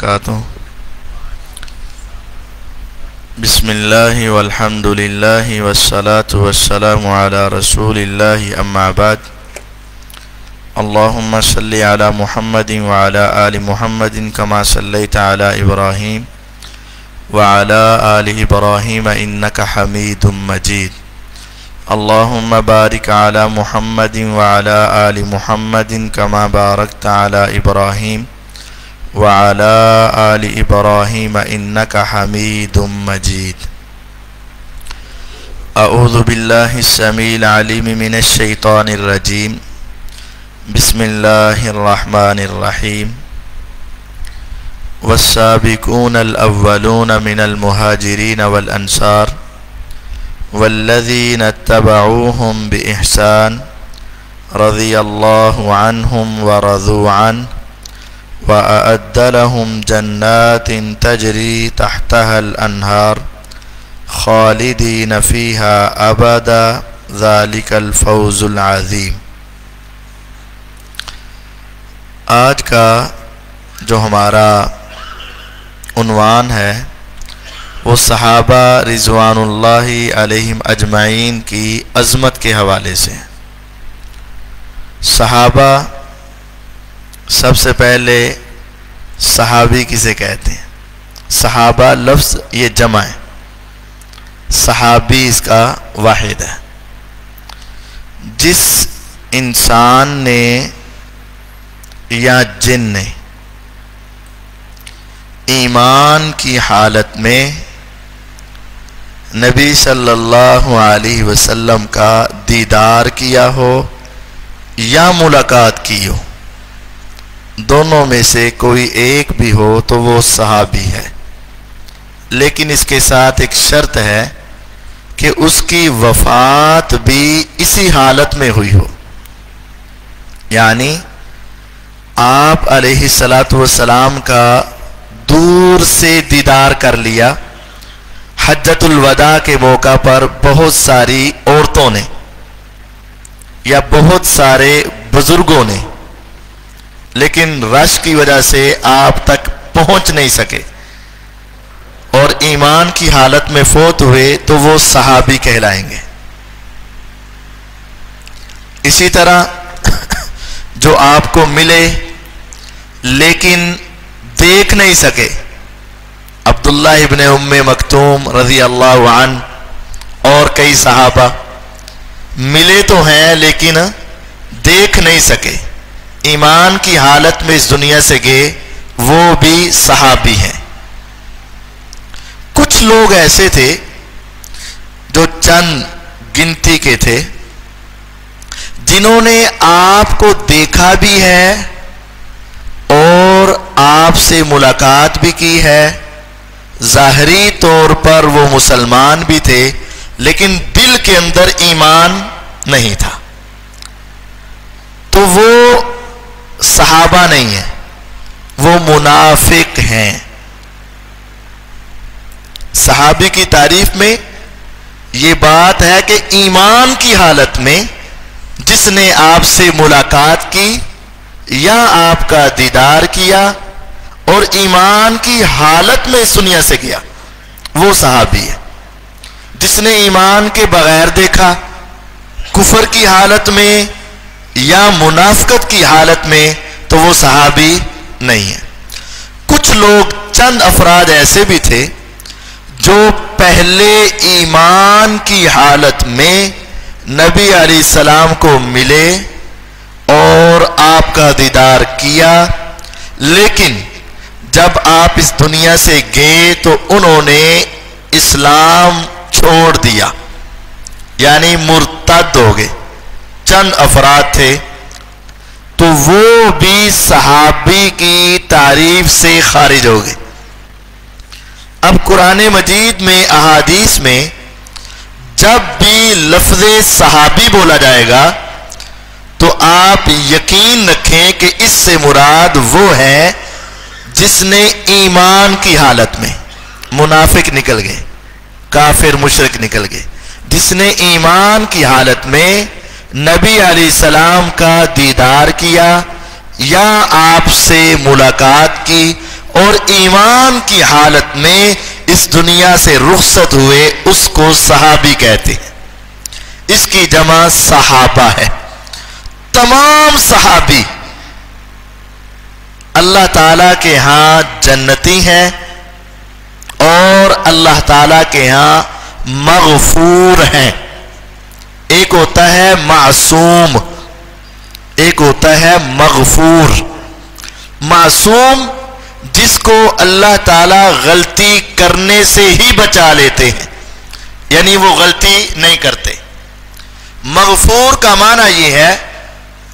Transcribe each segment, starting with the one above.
وبرکاتہ۔ بسم اللہ والحمد للہ والصلاة والسلام علی رسول اللہ، اما بعد۔ اللہم صلی علی محمد وعلی آل محمد کما صلیت علی ابراہیم وعلی آل ابراہیم انک حمید مجید۔ اللہم بارک علی محمد وعلی آل محمد کما بارکت علی ابراہیم وعلی آل ابراہیم انک حمید مجید۔ اعوذ باللہ السمیع العلیم من الشیطان الرجیم، بسم اللہ الرحمن الرحیم۔ والسابقون الاولون من المہاجرین والانصار والذین اتبعوهم بإحسان رضی اللہ عنہم ورضوا عنہ وأعد لهم جنات تجری تحتها الأنہار خالدین فیہا ابدا ذلک الفوز العظیم۔ آج کا جو ہمارا عنوان ہے وہ صحابہ رضوان اللہ علیہم اجمعین کی عظمت کے حوالے سے۔ صحابہ، سب سے پہلے صحابی کسے کہتے ہیں؟ صحابہ لفظ یہ جمع ہے، صحابی اس کا واحد ہے۔ جس انسان نے یا جن نے ایمان کی حالت میں نبی صلی اللہ علیہ وسلم کا دیدار کیا ہو یا ملاقات کی ہو، دونوں میں سے کوئی ایک بھی ہو تو وہ صحابی ہے، لیکن اس کے ساتھ ایک شرط ہے کہ اس کی وفات بھی اسی حالت میں ہوئی ہو، یعنی آپ علیہ السلام کا دور سے دیدار کر لیا۔ حجۃ الوداع کے موقع پر بہت ساری عورتوں نے یا بہت سارے بزرگوں نے، لیکن رش کی وجہ سے آپ تک پہنچ نہیں سکے اور ایمان کی حالت میں فوت ہوئے تو وہ صحابی کہلائیں گے۔ اسی طرح جو آپ کو ملے لیکن دیکھ نہیں سکے، عبداللہ ابن ام مکتوم رضی اللہ عنہ اور کئی صحابہ ملے تو ہیں لیکن دیکھ نہیں سکے، ایمان کی حالت میں اس دنیا سے گئے، وہ بھی صحابی ہیں۔ کچھ لوگ ایسے تھے جو چند گنتی کے تھے، جنہوں نے آپ کو دیکھا بھی ہے اور آپ سے ملاقات بھی کی ہے، ظاہری طور پر وہ مسلمان بھی تھے لیکن دل کے اندر ایمان نہیں تھا، تو وہ صحابہ نہیں ہیں، وہ منافق ہیں۔ صحابی کی تعریف میں یہ بات ہے کہ ایمان کی حالت میں جس نے آپ سے ملاقات کی یا آپ کا دیدار کیا اور ایمان کی حالت میں اس دنیا سے گیا، وہ صحابی ہے۔ جس نے ایمان کے بغیر دیکھا، کفر کی حالت میں یا منافقت کی حالت میں، تو وہ صحابی نہیں ہے۔ کچھ لوگ، چند افراد ایسے بھی تھے جو پہلے ایمان کی حالت میں نبی علیہ السلام کو ملے اور آپ کا دیدار کیا، لیکن جب آپ اس دنیا سے گئے تو انہوں نے اسلام چھوڑ دیا، یعنی مرتد ہو گئے۔ چند افراد تھے تو وہ بھی صحابی کی تعریف سے خارج ہو گئے۔ اب قرآن مجید میں، احادیث میں جب بھی لفظ صحابی بولا جائے گا تو آپ یقین رکھیں کہ اس سے مراد وہ ہے جس نے ایمان کی حالت میں، منافق نکل گئے، کافر مشرک نکل گئے، جس نے ایمان کی حالت میں نبی علیہ السلام کا دیدار کیا یا آپ سے ملاقات کی اور ایمان کی حالت میں اس دنیا سے رخصت ہوئے اس کو صحابی کہتے ہیں. اس کی جمع صحابہ ہے. تمام صحابی اللہ تعالیٰ کے ہاں جنتی ہیں اور اللہ تعالیٰ کے ہاں مغفور ہیں. ایک ہوتا ہے معصوم، ایک ہوتا ہے مغفور. معصوم جس کو اللہ تعالیٰ غلطی کرنے سے ہی بچا لیتے ہیں، یعنی وہ غلطی نہیں کرتے. مغفور کا معنی یہ ہے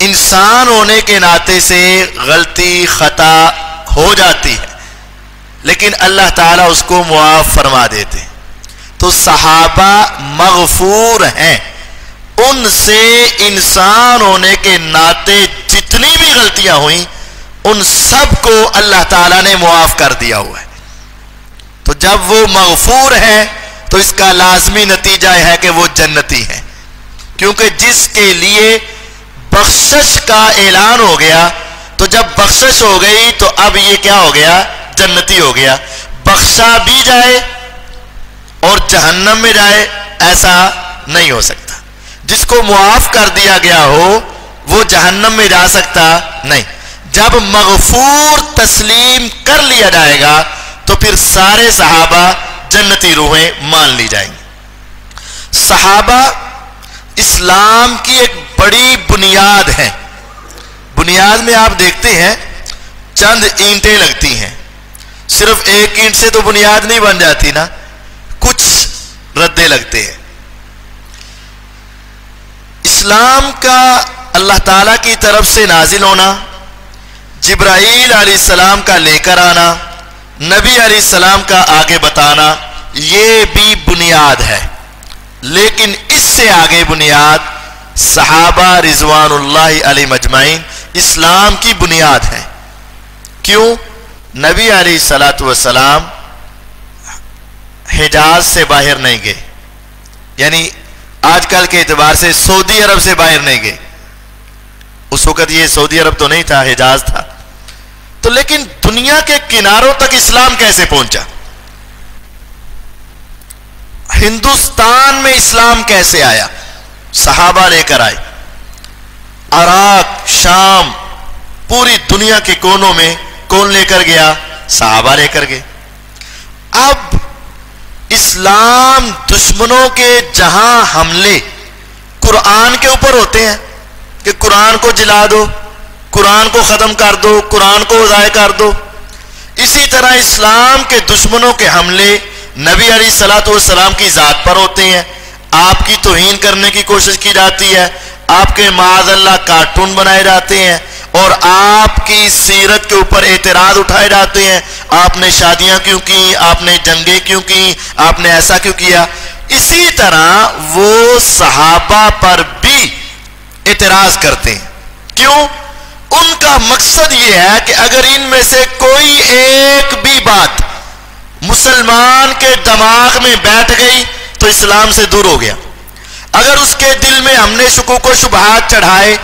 انسان ہونے کے ناطے سے غلطی خطا ہو جاتی ہے لیکن اللہ تعالیٰ اس کو معاف فرما دیتے ہیں. تو صحابہ مغفور ہیں، ان سے انسان ہونے کے ناطے جتنی بھی غلطیاں ہوئیں ان سب کو اللہ تعالیٰ نے معاف کر دیا ہوا ہے. تو جب وہ مغفور ہیں تو اس کا لازمی نتیجہ ہے کہ وہ جنتی ہیں، کیونکہ جس کے لیے بخشش کا اعلان ہو گیا تو جب بخشش ہو گئی تو اب یہ کیا ہو گیا؟ جنتی ہو گیا. بخشا بھی جائے اور جہنم میں جائے ایسا نہیں ہو سکتا. جس کو معاف کر دیا گیا ہو وہ جہنم میں جا سکتا نہیں. جب مغفور تسلیم کر لیا جائے گا تو پھر سارے صحابہ جنتی روحیں مان لی جائیں گی. صحابہ اسلام کی ایک بڑی بنیاد ہے. بنیاد میں آپ دیکھتے ہیں چند اینٹیں لگتی ہیں. صرف ایک اینٹ سے تو بنیاد نہیں بن جاتی نا، کچھ ردے لگتے ہیں. اسلام کا اللہ تعالیٰ کی طرف سے نازل ہونا، جبرائیل علیہ السلام کا لے کر آنا، نبی علیہ السلام کا آگے بتانا، یہ بھی بنیاد ہے. لیکن اس سے آگے بنیاد صحابہ رضوان اللہ علیہ مجمعین اسلام کی بنیاد ہے. کیوں؟ نبی علیہ الصلوۃ والسلام حجاز سے باہر نہیں گئے، یعنی آج کل کے اعتبار سے سعودی عرب سے باہر نہیں گئے. اس وقت یہ سعودی عرب تو نہیں تھا، حجاز تھا. تو لیکن دنیا کے کناروں تک اسلام کیسے پہنچا؟ ہندوستان میں اسلام کیسے آیا؟ صحابہ لے کر آئے. عراق، شام، پوری دنیا کے کونوں میں کون لے کر گیا؟ صحابہ لے کر گئے. اب اسلام دشمنوں کے جہاں حملے قرآن کے اوپر ہوتے ہیں کہ قرآن کو جلا دو، قرآن کو ختم کر دو، قرآن کو ضائع کر دو، اسی طرح اسلام کے دشمنوں کے حملے نبی علیہ الصلوۃ والسلام کی ذات پر ہوتے ہیں. آپ کی توہین کرنے کی کوشش کی جاتی ہے، آپ کے معاذ اللہ کارٹون بنائے جاتے ہیں اور آپ کی سیرت کے اوپر اعتراض اٹھائے جاتے ہیں. آپ نے شادیاں کیوں کی، آپ نے جنگیں کیوں کی، آپ نے ایسا کیوں کیا. اسی طرح وہ صحابہ پر بھی اعتراض کرتے ہیں. کیوں؟ ان کا مقصد یہ ہے کہ اگر ان میں سے کوئی ایک بھی بات مسلمان کے دماغ میں بیٹھ گئی تو اسلام سے دور ہو گیا. اگر اس کے دل میں ہم نے شکوک و شبہات چڑھائے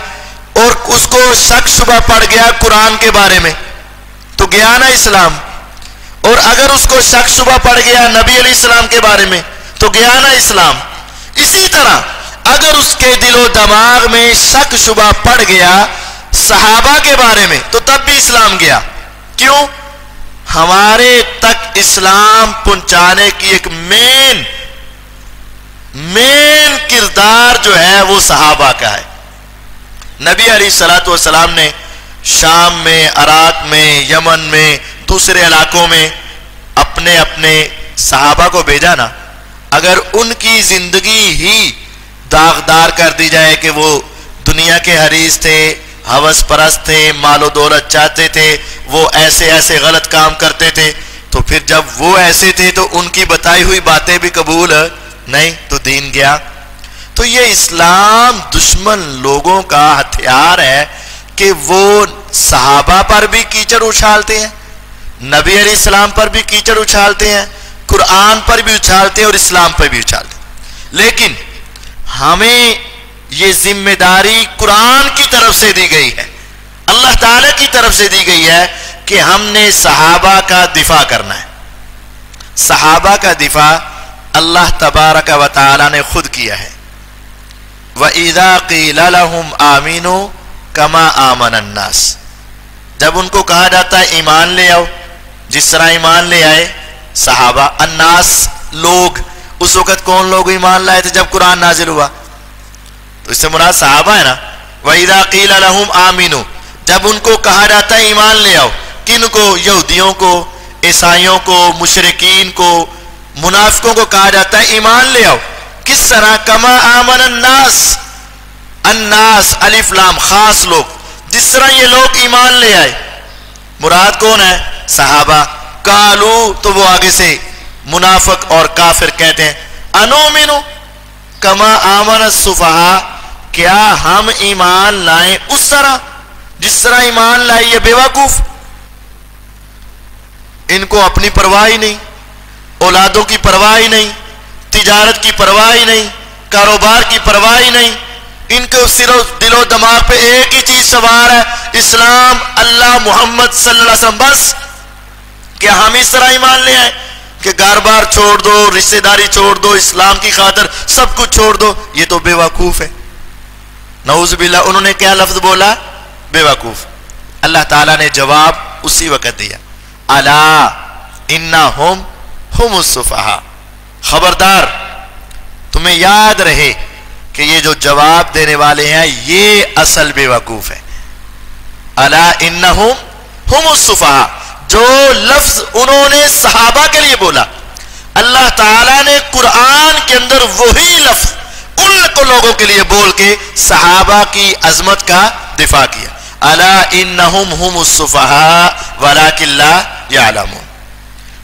اور اس کو شک شبہ پڑ گیا قرآن کے بارے میں تو گیا نا اسلام. اور اگر اس کو شک شبہ پڑ گیا نبی علیہ السلام کے بارے میں تو گیا نا اسلام. اسی طرح اگر اس کے دل و دماغ میں شک شبہ پڑ گیا صحابہ کے بارے میں تو تب بھی اسلام گیا. کیوں؟ ہمارے تک اسلام پہنچانے کی ایک مین کردار جو ہے وہ صحابہ کا ہے. نبی علیہ الصلوۃ والسلام نے شام میں، عراق میں، یمن میں، دوسرے علاقوں میں اپنے اپنے صحابہ کو بھیجا نا. اگر ان کی زندگی ہی داغدار کر دی جائے کہ وہ دنیا کے حریص تھے، ہوس پرست تھے، مال و دولت چاہتے تھے، وہ ایسے ایسے غلط کام کرتے تھے، تو پھر جب وہ ایسے تھے تو ان کی بتائی ہوئی باتیں بھی قبول نہیں تو دین گیا. تو یہ اسلام دشمن لوگوں کا ہتھیار ہے کہ وہ صحابہ پر بھی کیچڑ اچھالتے ہیں، نبی علیہ السلام پر بھی کیچڑ اچھالتے ہیں، قرآن پر بھی اچھالتے ہیں اور اسلام پر بھی اچھالتے ہیں. لیکن ہمیں یہ ذمہ داری قرآن کی طرف سے دی گئی ہے، اللہ تعالیٰ کی طرف سے دی گئی ہے کہ ہم نے صحابہ کا دفاع کرنا ہے. صحابہ کا دفاع اللہ تبارک و تعالی نے خود کیا ہے. وَإِذَا قِيلَ لَهُمْ آمِنُوا كَمَا آمَنَ النَّاسِ. جب ان کو کہا جاتا ہے ایمان لے آؤ جس طرح ایمان لے آئے صحابہ. الناس لوگ، اس وقت کون لوگ ایمان لائے تھے جب قرآن نازل ہوا؟ تو اس سے مراد صحابہ ہے نا. وَإِذَا قِيلَ لَهُمْ آمِنُوا، جب ان کو کہا جاتا ہے ایمان لے آؤ. کن کو؟ یہودیوں کو، عیسائیوں کو، مشرکین کو، منافقوں کو کہا جاتا ہے ایمان لے آؤ. کس طرح؟ کما آمن الناس. الناس الف لام خاص لوگ، جس طرح یہ لوگ ایمان لے آئے. مراد کون ہے؟ صحابہ. قالو، تو وہ آگے سے منافق اور کافر کہتے ہیں انؤمن کما آمن السفہاء، کیا ہم ایمان لائیں اس طرح جس طرح ایمان لائے یہ بیوقوف. ان کو اپنی پرواہ ہی نہیں، اولادوں کی پرواہ ہی نہیں، تجارت کی پرواہ ہی نہیں، کاروبار کی پرواہ ہی نہیں. ان کو صرف دل و دماغ پہ ایک ہی چیز سوار ہے، اسلام، اللہ، محمد صلی اللہ علیہ وسلم. بس کیا ہم اس طرح ایمان لے آئے کہ گھر بار چھوڑ دو، رشتہ داری چھوڑ دو، اسلام کی خاطر سب کچھ چھوڑ دو؟ یہ تو بے وقوف ہے. نعوذ باللہ. انہوں نے کیا لفظ بولا؟ بے وقوف. اللہ تعالیٰ نے جواب اسی وقت دیا، الا انہم ہم السفہاء. خبردار، تمہیں یاد رہے کہ یہ جو جواب دینے والے ہیں یہ اصل بے وقوف ہے. الا انہم ہم السفہاء. جو لفظ انہوں نے صحابہ کے لیے بولا، اللہ تعالیٰ نے قرآن کے اندر وہی لفظ ان کو لوگوں کے لیے بول کے صحابہ کی عظمت کا دفاع کیا. الا انہم ہم السفہاء ولکن لا یعلمون.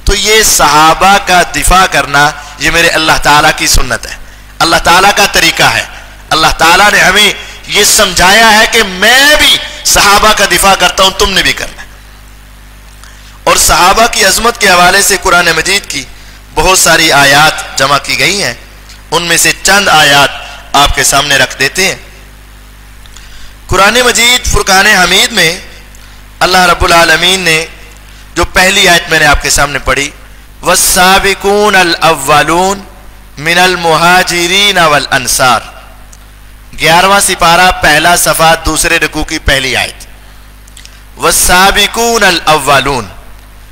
تو یہ صحابہ کا دفاع کرنا یہ میرے اللہ تعالیٰ کی سنت ہے، اللہ تعالیٰ کا طریقہ ہے. اللہ تعالیٰ نے ہمیں یہ سمجھایا ہے کہ میں بھی صحابہ کا دفاع کرتا ہوں، تم نے بھی کرنا ہے. اور صحابہ کی عظمت کے حوالے سے قرآن مجید کی بہت ساری آیات جمع کی گئی ہیں. ان میں سے چند آیات آپ کے سامنے رکھ دیتے ہیں. قرآن مجید فرقان حمید میں اللہ رب العالمین نے جو پہلی آیت میں نے آپ کے سامنے پڑھی، والسابقون الاولون من المہاجرین والانصار، 11واں سپارہ پہلا صفحہ دوسرے رکوع کی پہلی آیت. والسابقون الاولون،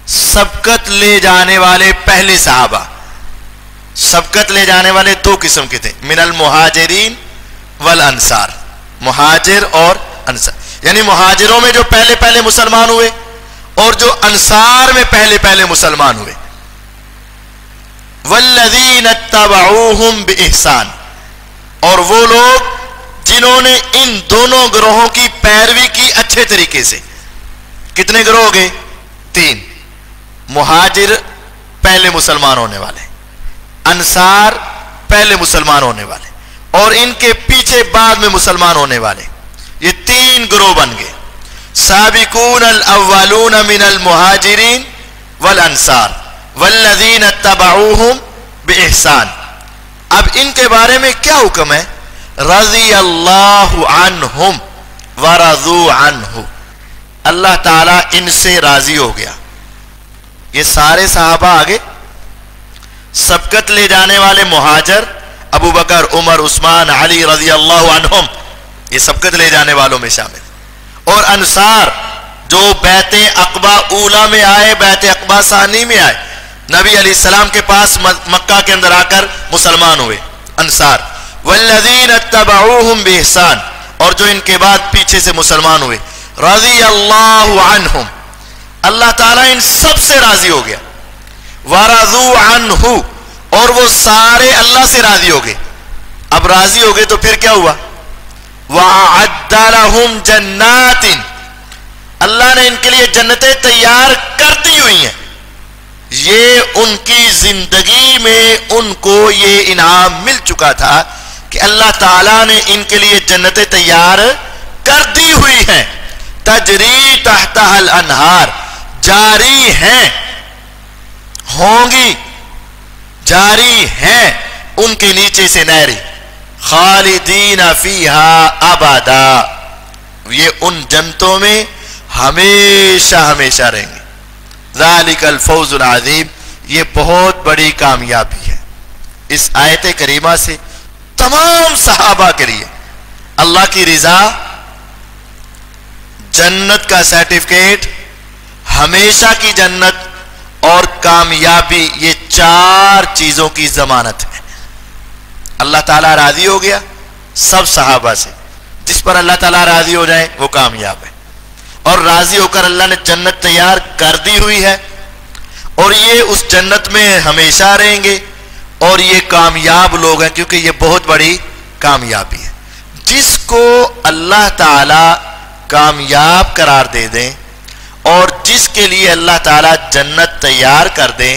سبقت لے جانے والے پہلے صحابہ. سبقت لے جانے والے دو قسم کے تھے، من المہاجرین والانصار، مہاجر اور انصار. یعنی مہاجروں میں جو پہلے پہلے مسلمان ہوئے اور جو انصار میں پہلے پہلے مسلمان ہوئے. والذین اتبعوہم بإحسان، اور وہ لوگ جنہوں نے ان دونوں گروہوں کی پیروی کی اچھے طریقے سے. کتنے گروہ ہو گئے؟ 3. مہاجر پہلے مسلمان ہونے والے، انصار پہلے مسلمان ہونے والے، اور ان کے پیچھے بعد میں مسلمان ہونے والے. یہ 3 گروہ بن گئے. سابقون الاولون من المہاجرین والانصار والذین اتبعوہم بإحسان. اب ان کے بارے میں کیا حکم ہے؟ رضی اللہ عنہم ورضوا عنہ، اللہ تعالیٰ ان سے راضی ہو گیا. یہ سارے صحابہ آگے سبقت لے جانے والے مہاجر ابو بکر، عمر، عثمان، علی رضی اللہ عنہم، یہ سبقت لے جانے والوں میں شامل. اور انصار جو بیعت عقبہ اولا میں آئے، بیعت عقبہ ثانی میں آئے، نبی علیہ السلام کے پاس مکہ کے اندر آ کر مسلمان ہوئے، انصار. والذین اتبعوہم بإحسان، اور جو ان کے بعد پیچھے سے مسلمان ہوئے. رضی اللہ عنہم، اللہ تعالیٰ ان سب سے راضی ہو گیا. ورضوا عنہ، اور وہ سارے اللہ سے راضی ہو گئے. اب راضی ہو گئے تو پھر کیا ہوا؟ وَأَعَدَّ لَهُمْ جَنَّاتٍ، اللہ نے ان کے لیے جنتیں تیار کر دی ہوئی ہیں. یہ ان کی زندگی میں ان کو یہ انعام مل چکا تھا کہ اللہ تعالیٰ نے ان کے لیے جنتیں تیار کر دی ہوئی ہیں. تجری تحتها الانہار، جاری ہیں، ہوں گی، جاری ہیں ان کے نیچے سے نہریں. خالدین فیہا ابدا، یہ ان جنتوں میں ہمیشہ ہمیشہ رہیں گے. ذالک الفوز العظیم، یہ بہت بڑی کامیابی ہے. اس آیت کریمہ سے تمام صحابہ کے لیے اللہ کی رضا، جنت کا سرٹیفکیٹ، ہمیشہ کی جنت اور کامیابی، یہ چار چیزوں کی ضمانت ہے. اللہ تعالیٰ راضی ہو گیا سب صحابہ سے. جس پر اللہ تعالیٰ راضی ہو جائے وہ کامیاب ہے. اور راضی ہو کر اللہ نے جنت تیار کر دی ہوئی ہے، اور یہ اس جنت میں ہمیشہ رہیں گے، اور یہ کامیاب لوگ ہیں کیونکہ یہ بہت بڑی کامیابی ہے. جس کو اللہ تعالیٰ کامیاب قرار دے دیں اور جس کے لیے اللہ تعالیٰ جنت تیار کر دیں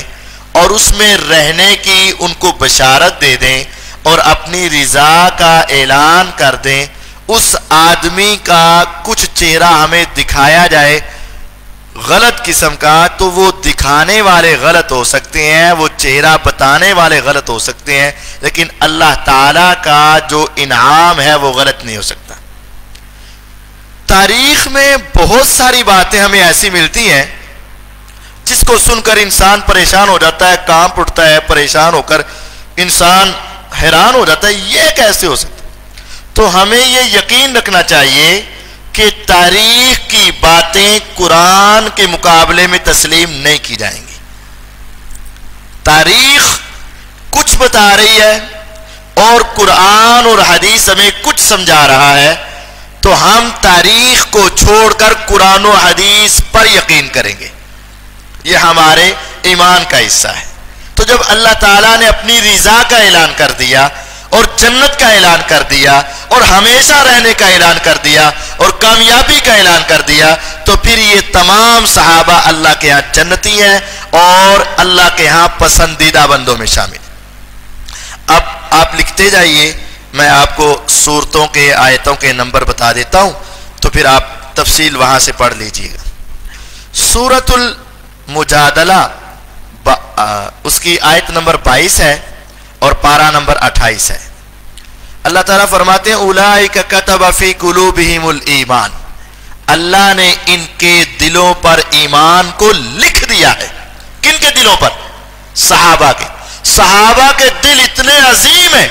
اور اس میں رہنے کی ان کو بشارت دے دیں اور اپنی رضا کا اعلان کر دیں، اس آدمی کا کچھ چہرہ ہمیں دکھایا جائے غلط قسم کا، تو وہ دکھانے والے غلط ہو سکتے ہیں، وہ چہرہ بتانے والے غلط ہو سکتے ہیں، لیکن اللہ تعالیٰ کا جو انعام ہے وہ غلط نہیں ہو سکتا. تاریخ میں بہت ساری باتیں ہمیں ایسی ملتی ہیں جس کو سن کر انسان پریشان ہو جاتا ہے، کانپ اٹھتا ہے، پریشان ہو کر انسان حیران ہو جاتا ہے یہ کیسے ہو سکتا. تو ہمیں یہ یقین رکھنا چاہیے کہ تاریخ کی باتیں قرآن کے مقابلے میں تسلیم نہیں کی جائیں گی. تاریخ کچھ بتا رہی ہے اور قرآن اور حدیث ہمیں کچھ سمجھا رہا ہے، تو ہم تاریخ کو چھوڑ کر قرآن و حدیث پر یقین کریں گے. یہ ہمارے ایمان کا حصہ ہے. تو جب اللہ تعالیٰ نے اپنی رضا کا اعلان کر دیا اور جنت کا اعلان کر دیا اور ہمیشہ رہنے کا اعلان کر دیا اور کامیابی کا اعلان کر دیا، تو پھر یہ تمام صحابہ اللہ کے ہاں جنتی ہیں اور اللہ کے ہاں پسندیدہ بندوں میں شامل. اب آپ لکھتے جائیے، میں آپ کو سورتوں کے آیتوں کے نمبر بتا دیتا ہوں، تو پھر آپ تفصیل وہاں سے پڑھ لیجئے گا. سورۃ المجادلہ اس کی آیت نمبر 22 ہے اور پارہ نمبر 28 ہے. اللہ تعالیٰ فرماتے ہیں اولئک کتب فی قلوبہم الایمان، اللہ نے ان کے دلوں پر ایمان کو لکھ دیا ہے. کن کے دلوں پر؟ صحابہ کے. صحابہ کے دل اتنے عظیم ہیں،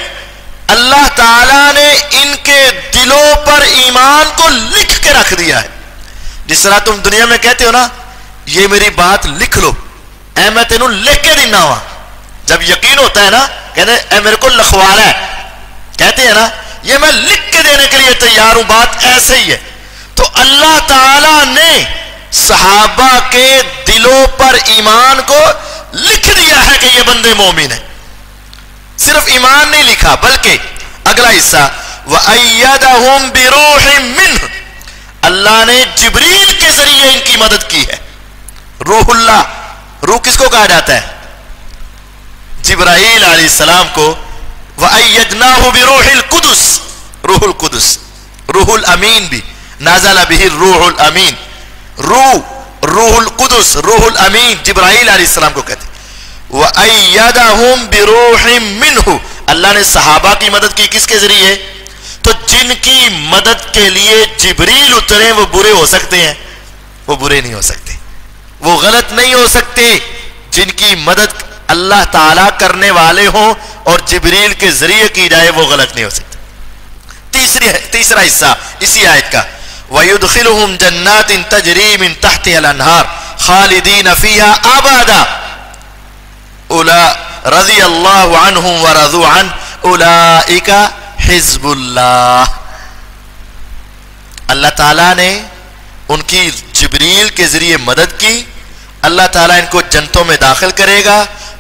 اللہ تعالیٰ نے ان کے دلوں پر ایمان کو لکھ کے رکھ دیا ہے. جس طرح تم دنیا میں کہتے ہو نا، یہ میری بات لکھ لو، اے میں تینوں لکھ کے دینا ہوا. جب یقین ہوتا ہے نا، کہتے ہیں اے میرے کو لکھوانا ہے، کہتے ہیں نا یہ میں لکھ کے دینے کے لیے تیار ہوں، بات ایسے ہی ہے. تو اللہ تعالیٰ نے صحابہ کے دلوں پر ایمان کو لکھ دیا ہے کہ یہ بندے مومن ہیں. صرف ایمان نہیں لکھا بلکہ اگلا حصہ وَأَيَّدَهُمْ بِرُوحٍ مِّنْهُ، اللہ نے جبریل کے ذریعے ان کی مدد کی ہے. روح اللہ، روح کس کو کہا جاتا ہے؟ جبرائیل علیہ السلام کو. وَأَيَّدْنَاهُ بِرُوحِ الْقُدُسِ، روح القدس، روح الامین بھی نازل به الروح الامین. روح القدس، روح الامین جبرائیل علیہ السلام کو کہتے ہیں. وَأَيَّدَهُمْ بِرُوحٍ مِّنْهُ، اللہ نے صحابہ کی مدد کی کس کے ذریعے؟ تو جن کی مدد کے لیے جبریل اترے وہ برے ہو سکتے ہیں؟ وہ برے نہیں ہو سکتے، وہ غلط نہیں ہو سکتے. جن کی مدد اللہ تعالیٰ کرنے والے ہوں اور جبریل کے ذریعے کی جائے وہ غلط نہیں ہو سکتے. تیسرا حصہ اسی آیت کا وَيُدْخِلُهُمْ جَنَّاتٍ تَجْرِي مِن تَحْتِهَا الْأَنْهَارُ خَالِدِينَ فِيهَا أَبَدًا رضی اللہ عنہم ورضوا عنہ اولئک حزب اللہ. اللہ تعالیٰ نے ان کی جبریل کے ذریعے مدد کی. اللہ تعالیٰ ان کو جنتوں میں داخل کرے گا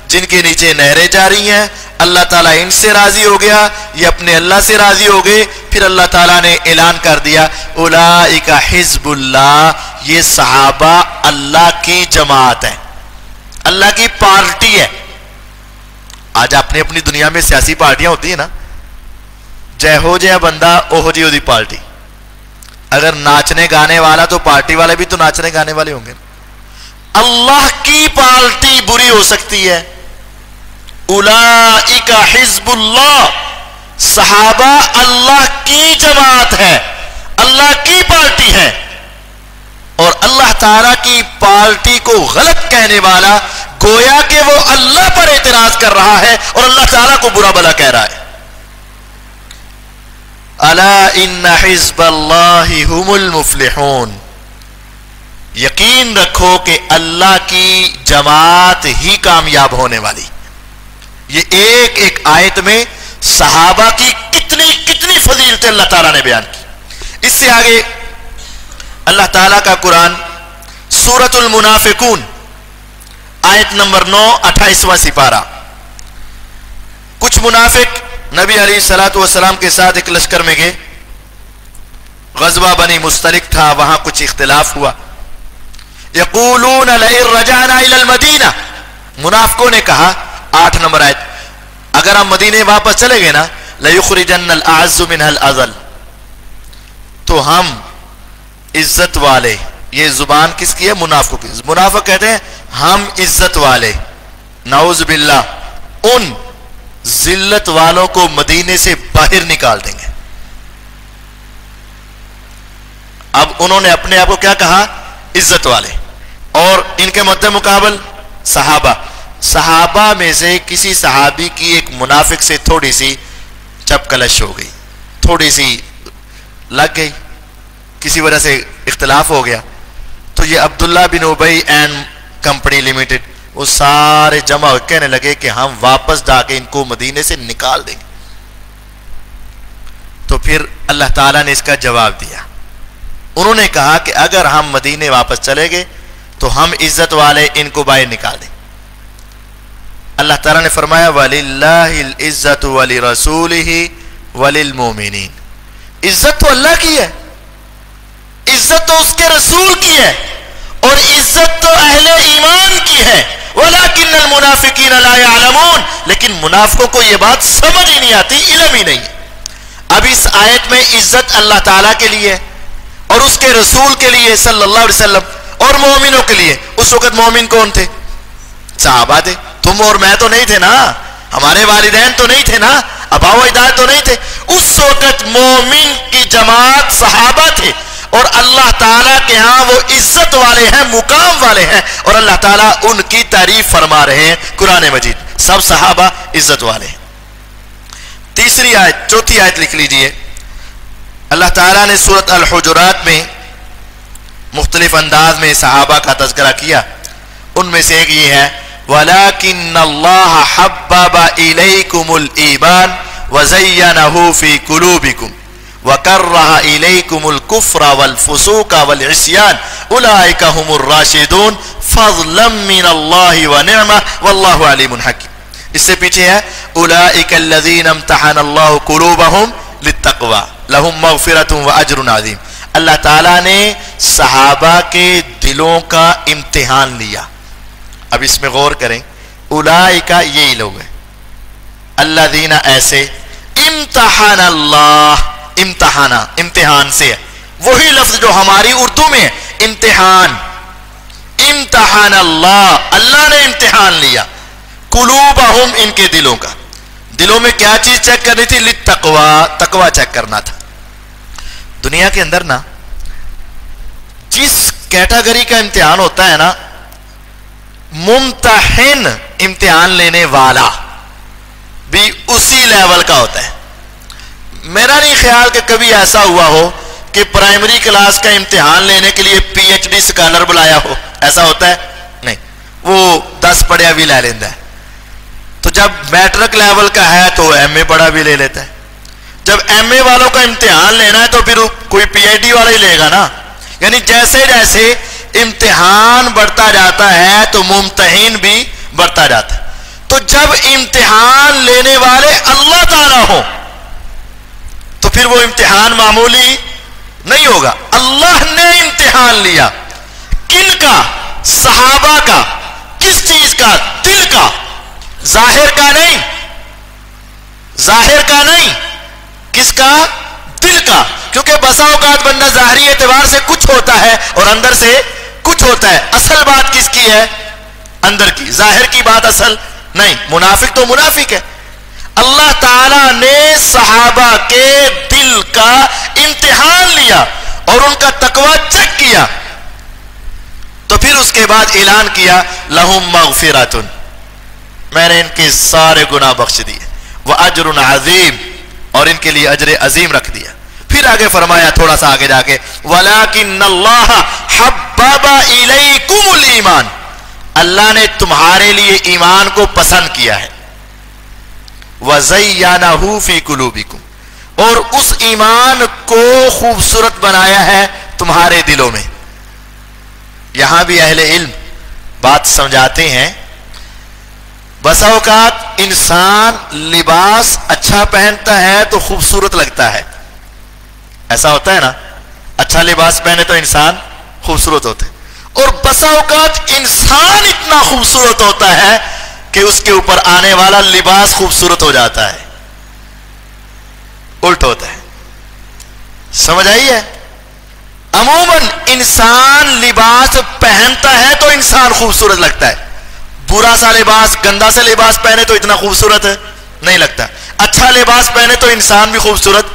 جن کے نیچے نہریں جاری ہیں. اللہ تعالیٰ ان سے راضی ہو گیا، یہ اپنے اللہ سے راضی ہو گئے. پھر اللہ تعالیٰ نے اعلان کر دیا اولئک حزب اللہ، یہ صحابہ اللہ کی جماعت ہے، اللہ کی پارٹی ہے. آج اپنی اپنی دنیا میں سیاسی پارٹیاں ہوتی ہیں نا، جے ہو جے بندہ اوہ جی دی پارٹی. اگر ناچنے گانے والا تو پارٹی والے بھی تو ناچنے گانے والے ہوں گے. اللہ کی پارٹی بری ہو سکتی ہے. اولئک حزب اللہ، صحابہ اللہ کی جماعت ہے، اللہ کی پارٹی ہے. اور اللہ تعالیٰ کی پارٹی کو غلط کہنے والا گویا کہ وہ اللہ پر اعتراض کر رہا ہے اور اللہ تعالیٰ کو برا بھلا کہہ رہا ہے. الا ان حزب اللہ هم المفلحون، یقین رکھو کہ اللہ کی جماعت ہی کامیاب ہونے والی. یہ ایک ایک آیت میں صحابہ کی کتنی کتنی فضیلتیں اللہ تعالیٰ نے بیان کی. اس سے آگے اللہ تعالیٰ کا قرآن سورۃ المنافقون آیت نمبر 9 28واں سپارہ. کچھ منافق نبی علیہ الصلوۃ والسلام کے ساتھ ایک لشکر میں گئے. غزوہ بنی مستلق تھا، وہاں کچھ اختلاف ہوا. یقولون لئن رجعنا الى المدینہ، منافقوں نے کہا 8 نمبر آیت، اگر ہم مدینے واپس چلے گئے نا لَيُخْرِجَنَّ الْأَعَزُّ مِنْهَا الْأَذَلَّ، تو ہم عزت والے، یہ زبان کس کی ہے؟ منافق کی. منافق کہتے ہیں ہم عزت والے، نعوذ باللہ، ان ذلت والوں کو مدینے سے باہر نکال دیں گے. اب انہوں نے اپنے آپ کو کیا کہا؟ عزت والے. اور ان کے مد مقابل صحابہ. صحابہ میں سے کسی صحابی کی ایک منافق سے تھوڑی سی چپ کلش ہو گئی، تھوڑی سی لگ گئی، کسی وجہ سے اختلاف ہو گیا، تو یہ عبداللہ بن ابی اینڈ کمپنی لمیٹڈ وہ سارے جمع ہو کہنے لگے کہ ہم واپس جا کے ان کو مدینے سے نکال دیں گے. تو پھر اللہ تعالیٰ نے اس کا جواب دیا. انہوں نے کہا کہ اگر ہم مدینے واپس چلے گئے تو ہم عزت والے ان کو باہر نکال دیں. اللہ تعالیٰ نے فرمایا وَلِلَّهِ الْعِزَّةُ وَلِرَسُولِهِ وَلِلْمُؤْمِنِينَ، عزت تو اللہ کی ہے، عزت تو اس کے رسول کی ہے، اور عزت تو اہل ایمان کی ہے. وَلَكِنَّ الْمُنَافِقِينَ لَا يَعْلَمُونَ، لیکن منافقوں کو یہ بات سمجھ ہی نہیں آتی، علم ہی نہیں. اب اس آیت میں عزت اللہ تعالیٰ کے لیے اور اس کے رسول کے لیے صلی اللہ علیہ وسلم اور مومنوں کے لیے. اس وقت مومن کون تھے؟ صحابہ تھے. تم اور میں تو نہیں تھے نا، ہمارے والدین تو نہیں تھے نا، آباء و اجداد تو نہیں تھے. اس وقت مومن کی جماعت صحابہ تھے، اور اللہ تعالیٰ کے ہاں وہ عزت والے ہیں، مقام والے ہیں، اور اللہ تعالیٰ ان کی تعریف فرما رہے ہیں قرآن مجید. سب صحابہ عزت والے ہیں. تیسری آیت، چوتھی آیت لکھ لیجئے. اللہ تعالیٰ نے سورۃ الحجرات میں مختلف انداز میں صحابہ کا تذکرہ کیا. ان میں سے ایک یہ ہے وَلَكِنَّ اللَّهَ حَبَّبَ إِلَيْكُمُ الْإِيمَانَ وَزَيَّنَهُ فِي قُلُوبِكُمْ وَكَرَّهَ إِلَيْكُمُ الْكُفْرَ وَالْفُسُوقَ وَالْعِصْيَانَ أُولَٰئِكَ هُمُ الرَّاشِدُونَ فَضْلًا مِّنَ اللَّهِ وَنِعْمَةً وَاللَّهُ عَلِيمٌ حَكِيمٌ. اس سے پیچھے ہے أُولَٰئِكَ الَّذِينَ امْتَحَنَ اللَّهُ قُلُوبَهُمْ لِلتَّقْوَىٰ لَهُم مَّغْفِرَةٌ وَأَجْرٌ عَظِيمٌ. اللہ تعالیٰ نے صحابہ کے دلوں کا امتحان لیا. اب اس میں غور کریں، اولئک یہی لوگ ہیں، الذین ایسے، امتحان اللہ، امتحانا امتحان سے ہے، وہی لفظ جو ہماری اردو میں ہے امتحان. امتحان اللہ، اللہ نے امتحان لیا، قلوبہم، ان کے دلوں کا. دلوں میں کیا چیز چیک کرنی تھی؟ للتقوی، تقوی چیک کرنا تھا. دنیا کے اندر نا جس کیٹاگری کا امتحان ہوتا ہے نا، ممتحن امتحان لینے والا بھی اسی لیول کا ہوتا ہے. میرا نہیں خیال کہ کبھی ایسا ہوا ہو کہ پرائمری کلاس کا امتحان لینے کے لیے پی ایچ ڈی اسکالر بلایا ہو. ایسا ہوتا ہے؟ نہیں، وہ 10 پڑھیا بھی لے لیتا ہے. تو جب میٹرک لیول کا ہے تو ایم اے پڑھا بھی لے لیتا ہے. جب ایم اے والوں کا امتحان لینا ہے تو پھر کوئی پی ایچ ڈی والا ہی لے گا نا. یعنی جیسے جیسے امتحان بڑھتا جاتا ہے تو ممتحن بھی بڑھتا جاتا ہے. تو جب امتحان لینے والے اللہ تعالیٰ ہوں تو پھر وہ امتحان معمولی نہیں ہوگا. اللہ نے امتحان لیا. کن کا؟ صحابہ کا. کس چیز کا؟ دل کا. ظاہر کا نہیں، ظاہر کا نہیں. کس کا؟ دل کا. کیونکہ بسا اوقات بندہ ظاہری اعتبار سے کچھ ہوتا ہے اور اندر سے کچھ ہوتا ہے. اصل بات کس کی ہے؟ اندر کی. ظاہر کی بات اصل نہیں. منافق تو منافق ہے. اللہ تعالیٰ نے صحابہ کے دل کا امتحان لیا اور ان کا تقوی چیک کیا. تو پھر اس کے بعد اعلان کیا لہم مغفرۃ، میں نے ان کے سارے گناہ بخش دیے، واجر عظیم، اور ان کے لیے اجر عظیم رکھ دیا۔ پھر آگے فرمایا تھوڑا سا آگے جا کے وَلَكِنَّ اللَّهَ حَبَّبَ إِلَيْكُمُ الْإِيمَانَ، اللہ نے تمہارے لیے ایمان کو پسند کیا ہے، وَزَيَّنَهُ فِي قُلُوبِكُمْ، اور اس ایمان کو خوبصورت بنایا ہے تمہارے دلوں میں۔ یہاں بھی اہل علم بات سمجھاتے ہیں، بسا اوقات انسان لباس اچھا پہنتا ہے تو خوبصورت لگتا ہے، ایسا ہوتا ہے نا، اچھا لباس پہنے تو انسان خوبصورت ہوتا ہے، اور بسا اوقات انسان اتنا خوبصورت ہوتا ہے کہ اس کے اوپر آنے والا لباس خوبصورت ہو جاتا ہے، الٹ ہوتا ہے۔ سمجھ آئی ہے؟ عموماً انسان لباس پہنتا ہے تو انسان خوبصورت لگتا ہے، برا سا لباس، گندا سا لباس پہنے تو اتنا خوبصورت نہیں لگتا، اچھا لباس پہنے تو انسان بھی خوبصورت۔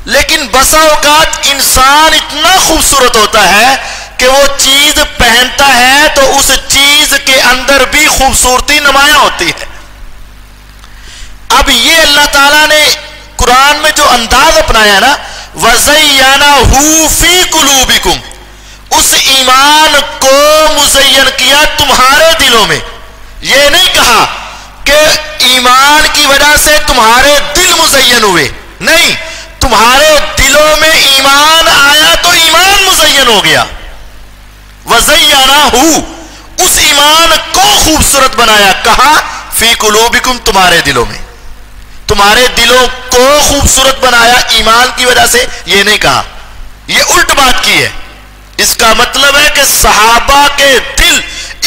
لیکن بسا اوقات انسان اتنا خوبصورت ہوتا ہے کہ وہ چیز پہنتا ہے تو اس چیز کے اندر بھی خوبصورتی نمایاں ہوتی ہے۔ اب یہ اللہ تعالیٰ نے قرآن میں جو انداز اپنایا نا، وَزَيَّنَهُ فِي قُلُوبِكُمْ، اس ایمان کو مزین کیا تمہارے دلوں میں۔ یہ نہیں کہا کہ ایمان کی وجہ سے تمہارے دل مزین ہوئے، نہیں، تمہارے دلوں میں ایمان آیا تو ایمان مزین ہو گیا۔ وَزَيَّنَهُ، اس ایمان کو خوبصورت بنایا، کہا فی قلوبکم، تمہارے دلوں میں، تمہارے دلوں کو خوبصورت بنایا ایمان کی وجہ سے، یہ نہیں کہا، یہ الٹ بات کی ہے۔ اس کا مطلب ہے کہ صحابہ کے دل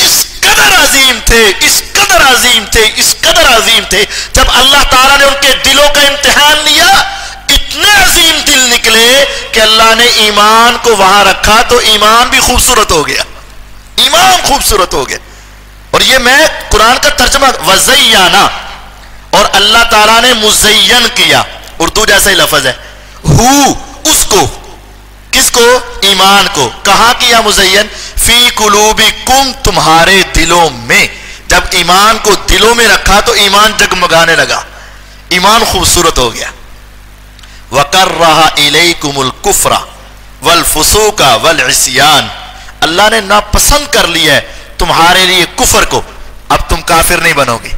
اس قدر عظیم تھے، اس قدر عظیم تھے، اس قدر عظیم تھے، جب اللہ تعالیٰ نے ان کے دلوں کا امتحان لیا، اتنے عظیم دل نکلے کہ اللہ نے ایمان کو وہاں رکھا تو ایمان بھی خوبصورت ہو گیا، ایمان خوبصورت ہو گیا۔ اور یہ میں قرآن کا ترجمہ وَزَيَّنَا، اور اللہ تعالیٰ نے مزین کیا، اردو جیسا ہی لفظ ہے، ہو، اس کو، کس کو؟ ایمان کو۔ کہاں کیا مزین؟ فی قلوبکم، تمہارے دلوں میں۔ جب ایمان کو دلوں میں رکھا تو ایمان جگمگانے لگا، ایمان خوبصورت ہو گیا۔ وَكَرَّهَ إِلَيْكُمُ الْكُفْرَ وَالْفُسُوقَ وَالْعِصْيَانَ، اللہ نے ناپسند کر لیا ہے تمہارے لیے کفر کو، اب تم کافر نہیں بنو گے،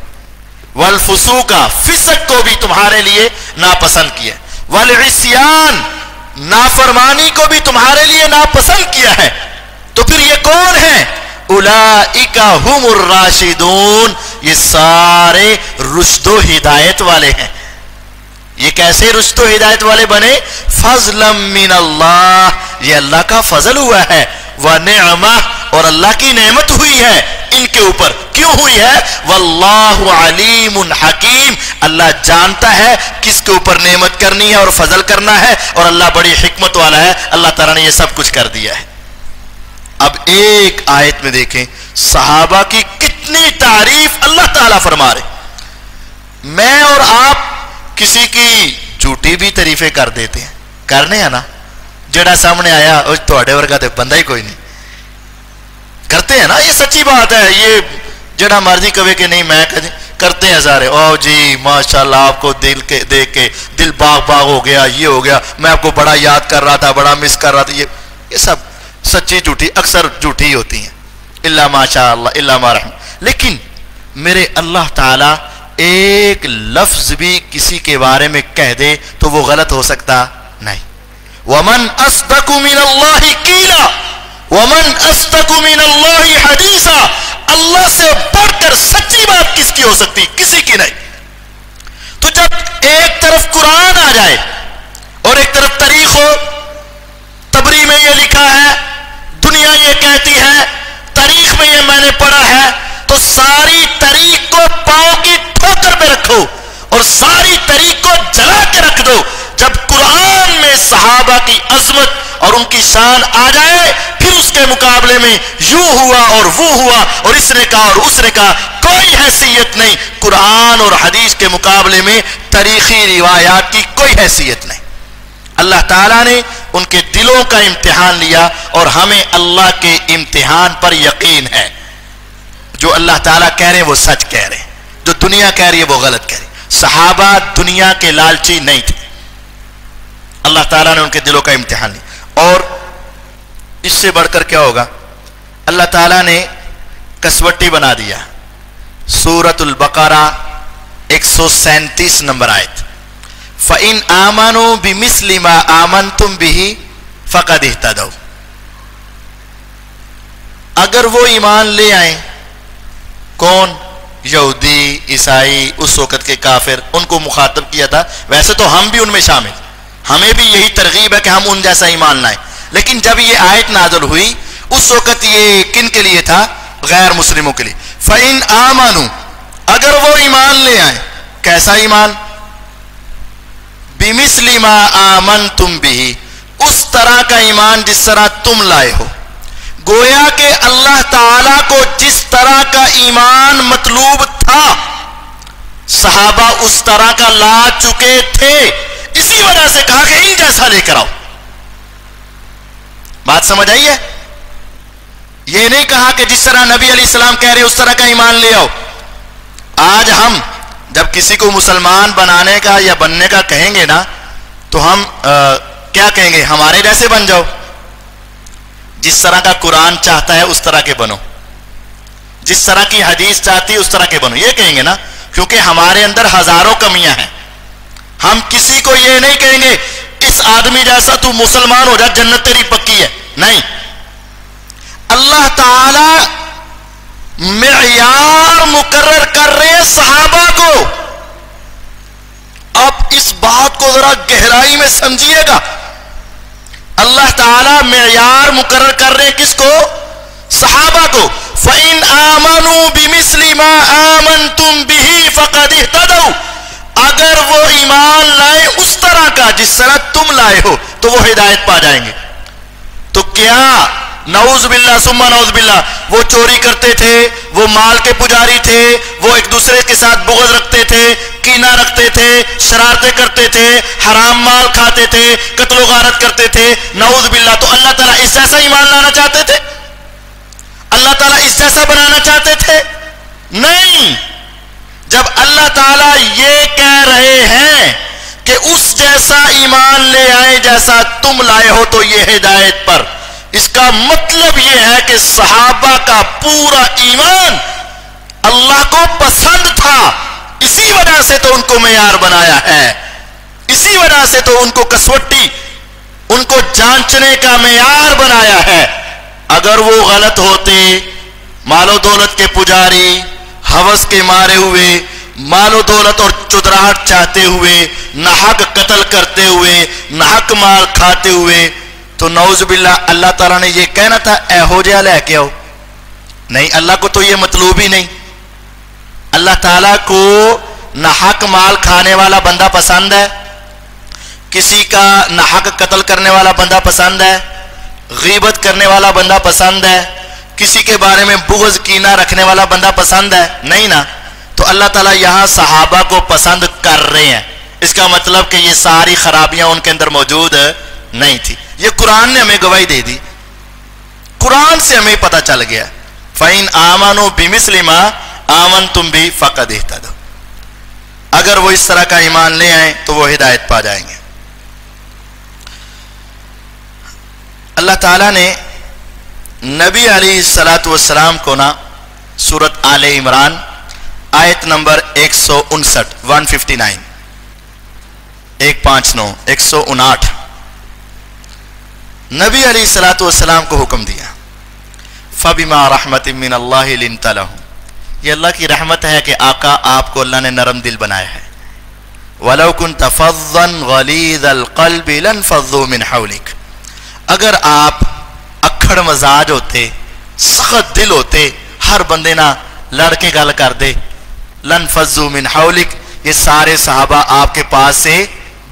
والفسوق، فسق کو بھی تمہارے لیے ناپسند کیا، والعصیان، نافرمانی کو بھی تمہارے لیے ناپسند کیا ہے۔ تو پھر یہ کون ہے؟ اولئک هم الراشدون، یہ سارے رشد و ہدایت والے ہیں۔ یہ کیسے رشد و ہدایت والے بنے؟ فضلا من اللہ، یہ اللہ کا فضل ہوا ہے، ونعمہ، اور اللہ کی نعمت ہوئی ہے ان کے اوپر۔ کیوں ہوئی ہے؟ واللہ علیم حکیم، اللہ جانتا ہے کس کے اوپر نعمت کرنی ہے اور فضل کرنا ہے، اور اللہ بڑی حکمت والا ہے، اللہ تعالیٰ نے یہ سب کچھ کر دیا ہے۔ اب ایک آیت میں دیکھیں صحابہ کی کتنی تعریف اللہ تعالیٰ فرما رہے۔ میں اور آپ کسی کی جھوٹی بھی تعریفیں کر دیتے ہیں، کرنے ہیں نا، جڑا سامنے آیا اور تھوڑے ورگا تے بندہ ہی کوئی نہیں، کرتے ہیں نا، یہ سچی بات ہے، یہ جڑا مرضی کہے کہ نہیں میں کرتے ہیں سارے، او جی ماشاءاللہ آپ کو دل کے دیکھ کے دل باغ باغ ہو گیا، یہ ہو گیا، میں آپ کو بڑا یاد کر رہا تھا، بڑا مس کر رہا تھا، یہ سب سچی جھوٹی اکثر جھوٹی ہوتی ہیں، الا ماشاء اللہ الا ما رحم۔ لیکن میرے اللہ تعالیٰ ایک لفظ بھی کسی کے بارے میں کہہ دے تو وہ غلط ہو سکتا نہیں۔ وَمَنْ أَصْدَقُ مِنَ اللَّهِ قِيلًا وَمَنْ أَصْدَقُ مِنَ اللَّهِ حَدِيثًا، اللہ سے بڑھ کر سچی بات کس کی ہو سکتی؟ کسی کی نہیں۔ تو جب ایک طرف قرآن آ جائے اور ایک طرف تاریخ ہو، تبری میں یہ لکھا ہے، دنیا یہ کہتی ہے، تاریخ میں یہ میں نے پڑھا ہے، تو ساری تاریخ کو پاؤں کی ٹھوکر پہ رکھو اور ساری تاریخ کو جلا کے رکھ دو۔ جب قرآن میں صحابہ کی عظمت اور ان کی شان آ جائے، پھر اس کے مقابلے میں یوں ہوا اور وہ ہوا اور اس نے کہا اور اس نے کہا، کوئی حیثیت نہیں۔ قرآن اور حدیث کے مقابلے میں تاریخی روایات کی کوئی حیثیت نہیں۔ اللہ تعالیٰ نے ان کے دلوں کا امتحان لیا، اور ہمیں اللہ کے امتحان پر یقین ہے۔ جو اللہ تعالیٰ کہہ رہے ہیں وہ سچ کہہ رہے ہیں، جو دنیا کہہ رہی ہے وہ غلط کہہ رہی ہے۔ صحابہ دنیا کے لالچی نہیں تھے، اللہ تعالیٰ نے ان کے دلوں کا امتحان لیا۔ اور اس سے بڑھ کر کیا ہوگا؟ اللہ تعالیٰ نے کسوٹی بنا دیا۔ سورۃ البقرہ 137 نمبر آیت، فَإِنْ آمَنُوا بِمِثْلِ مَا آمَنْتُمْ بِهِ فَقَدِ اهْتَدَوْا۔ اگر وہ ایمان لے آئیں، کون؟ یہودی، عیسائی، اس وقت کے کافر، ان کو مخاطب کیا تھا۔ ویسے تو ہم بھی ان میں شامل، ہمیں بھی یہی ترغیب ہے کہ ہم ان جیسا ایمان لائیں، لیکن جب یہ آیت نازل ہوئی اس وقت یہ کن کے لیے تھا؟ غیر مسلموں کے لیے۔ فَإِنْ آمَنُوا، اگر وہ ایمان لے آئیں، کیسا ایمان؟ بِمِثْلِ مَا آمَنْتُمْ بِهِ، اس طرح کا ایمان جس طرح تم لائے ہو۔ گویا کہ اللہ تعالیٰ کو جس طرح کا ایمان مطلوب تھا صحابہ اس طرح کا لا چکے تھے، اسی وجہ سے کہا کہ ان جیسا لے کر آؤ۔ بات سمجھ آئی ہے؟ یہ نہیں کہا کہ جس طرح نبی علیہ السلام کہہ رہے اس طرح کا ایمان لے آؤ۔ آج ہم جب کسی کو مسلمان بنانے کا یا بننے کا کہیں گے نا تو ہم کیا کہیں گے؟ ہمارے جیسے بن جاؤ، جس طرح کا قرآن چاہتا ہے اس طرح کے بنو، جس طرح کی حدیث چاہتی ہے اس طرح کے بنو، یہ کہیں گے نا، کیونکہ ہمارے اندر ہزاروں کمیاں ہیں۔ ہم کسی کو یہ نہیں کہیں گے اس آدمی جیسا تو مسلمان ہو جا، جنت تیری پکی ہے، نہیں۔ اللہ تعالی معیار مقرر کر رہے ہیں صحابہ کو۔ اب اس بات کو ذرا گہرائی میں سمجھیے گا، اللہ تعالیٰ معیار مقرر کر رہے ہیں کس کو؟ صحابہ کو۔ فَإِنْ آمَنُوا بِمِثْلِ مَا آمَنْتُمْ بِهِ فَقَدِ اهْتَدَوْا، اگر وہ ایمان لائے اس طرح کا جس طرح تم لائے ہو تو وہ ہدایت پا جائیں گے۔ تو کیا نعوذ باللہ ثم نعوذ باللہ وہ چوری کرتے تھے، وہ مال کے پجاری تھے، وہ ایک دوسرے کے ساتھ بغض رکھتے تھے، کینہ رکھتے تھے، شرارتیں کرتے تھے، حرام مال کھاتے تھے، قتل و غارت کرتے تھے، نعوذ باللہ، تو اللہ تعالیٰ اس جیسا ایمان لانا چاہتے تھے؟ اللہ تعالیٰ اس جیسا بنانا چاہتے تھے؟ نہیں۔ جب اللہ تعالیٰ یہ کہہ رہے ہیں کہ اس جیسا ایمان لے آئے جیسا تم لائے ہو تو یہ ہدایت پر، اس کا مطلب یہ ہے کہ صحابہ کا پورا ایمان اللہ کو پسند تھا، اسی وجہ سے تو ان کو معیار بنایا ہے، اسی وجہ سے تو ان کو کسوٹی، ان کو جانچنے کا معیار بنایا ہے۔ اگر وہ غلط ہوتے، مال و دولت کے پجاری، ہوس کے مارے ہوئے، مال و دولت اور چودراہٹ چاہتے ہوئے، ناحق قتل کرتے ہوئے، ناحق مال کھاتے ہوئے، تو نعوذ باللہ اللہ تعالیٰ نے یہ کہنا تھا اے ہو جا لے کے آؤ؟ نہیں، اللہ کو تو یہ مطلوب ہی نہیں۔ اللہ تعالیٰ کو ناحق مال کھانے والا بندہ پسند ہے، کسی کا ناحق قتل کرنے والا بندہ پسند ہے، غیبت کرنے والا بندہ پسند ہے، کسی کے بارے میں بغض کینہ رکھنے والا بندہ پسند ہے؟ نہیں نا۔ تو اللہ تعالیٰ یہاں صحابہ کو پسند کر رہے ہیں، اس کا مطلب کہ یہ ساری خرابیاں ان کے اندر موجود نہیں تھی۔ یہ قرآن نے ہمیں گواہی دے دی، قرآن سے ہمیں پتہ چل گیا۔ فَإِنْ آمَنُوا بِمِثْلِ مَا آمَنْتُمْ بِهِ فَقَدِ اهْتَدَوْا، اگر وہ اس طرح کا ایمان لے آئیں تو وہ ہدایت پا جائیں گے۔ اللہ تعالیٰ نے نبی علیہ الصلاۃ والسلام کو نا سورۃ آل عمران آیت نمبر 159 159 159 نبی علیہ الصلاۃ والسلام کو حکم دیا، فَبِمَا رَحْمَةٍ مِّنَ اللَّهِ لِنْتَ لَهُمْ، یہ اللہ کی رحمت ہے کہ آقا آپ کو اللہ نے نرم دل بنایا ہے۔ وَلَوْ كُنْتَ فَظًّا غَلِيظَ الْقَلْبِ لَانفَضُّوا مِنْ حَوْلِكَ، اگر آپ اکھڑ مزاج ہوتے، سخت دل ہوتے، ہر بندے نہ لڑ کے گل کر دے، لَانفَضُّوا مِنْ حَوْلِكَ، یہ سارے صحابہ آپ کے پاس سے